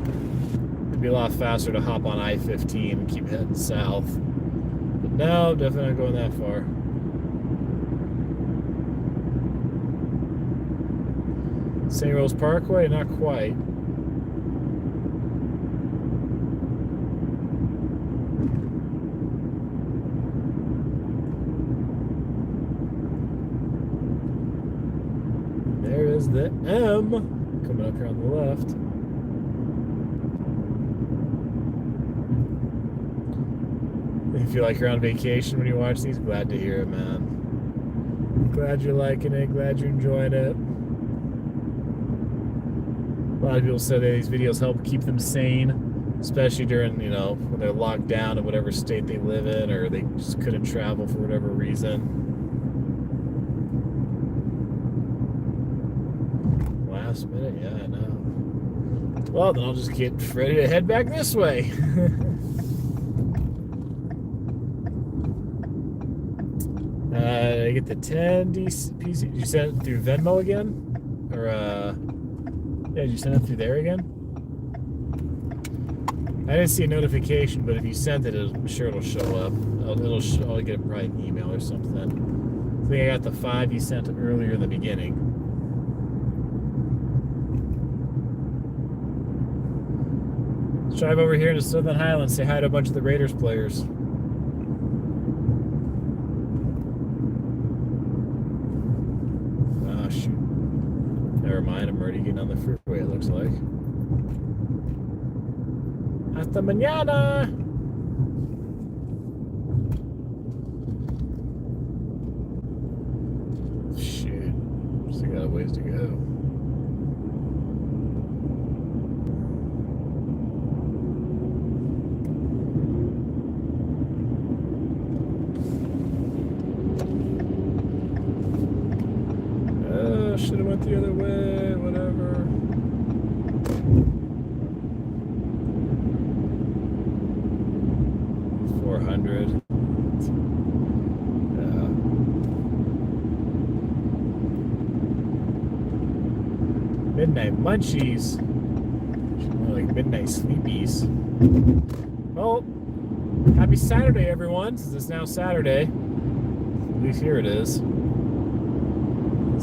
it'd be a lot faster to hop on I-15 and keep heading south. But no, definitely not going that far. St. Rose Parkway, not quite. There is the M coming up here on the left. If you like you're on vacation when you watch these, glad to hear it, man. Glad you're liking it, glad you're enjoying it. A lot of people say that these videos help keep them sane, especially during, when they're locked down in whatever state they live in, or they just couldn't travel for whatever reason. Last minute, yeah, I know. Well, then I'll just get ready to head back this way. I get the 10 DC. Did you send it through Venmo again? Or, yeah, did you send it through there again? I didn't see a notification, but if you sent it, I'm sure it'll show up. I'll get probably an email or something. I think I got the 5 you sent earlier in the beginning. Let's drive over here to Southern Highlands, say hi to a bunch of the Raiders players. Never mind, I'm already getting on the freeway, it looks like. Hasta mañana! Shit. Still got a ways to go. Should have went the other way, whatever. $400. midnight munchies. More like midnight sleepies. Well, happy Saturday, everyone, since it's now Saturday. At least here it is.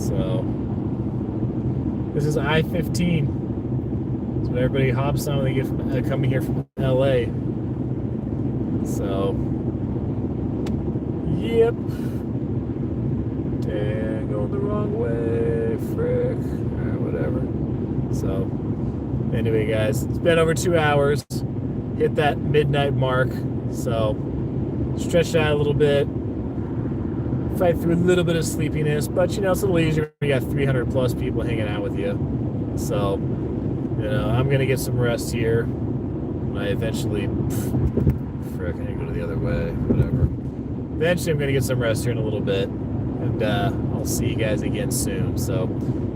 So, this is I-15. That's what everybody hops on when they get coming here from LA. So, yep. Dang, going the wrong way. Frick. Alright, whatever. So, anyway, guys, it's been over 2 hours. Hit that midnight mark. So, stretched out a little bit. Fight through a little bit of sleepiness, but you know, it's a little easier when you got 300 plus people hanging out with you. So, you know, I'm gonna get some rest here. When I eventually, frick, I need to go the other way, whatever. Eventually, I'm gonna get some rest here in a little bit, and I'll see you guys again soon. So,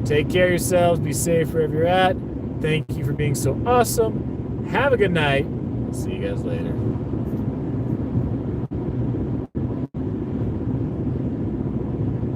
take care of yourselves, be safe wherever you're at. Thank you for being so awesome. Have a good night. See you guys later.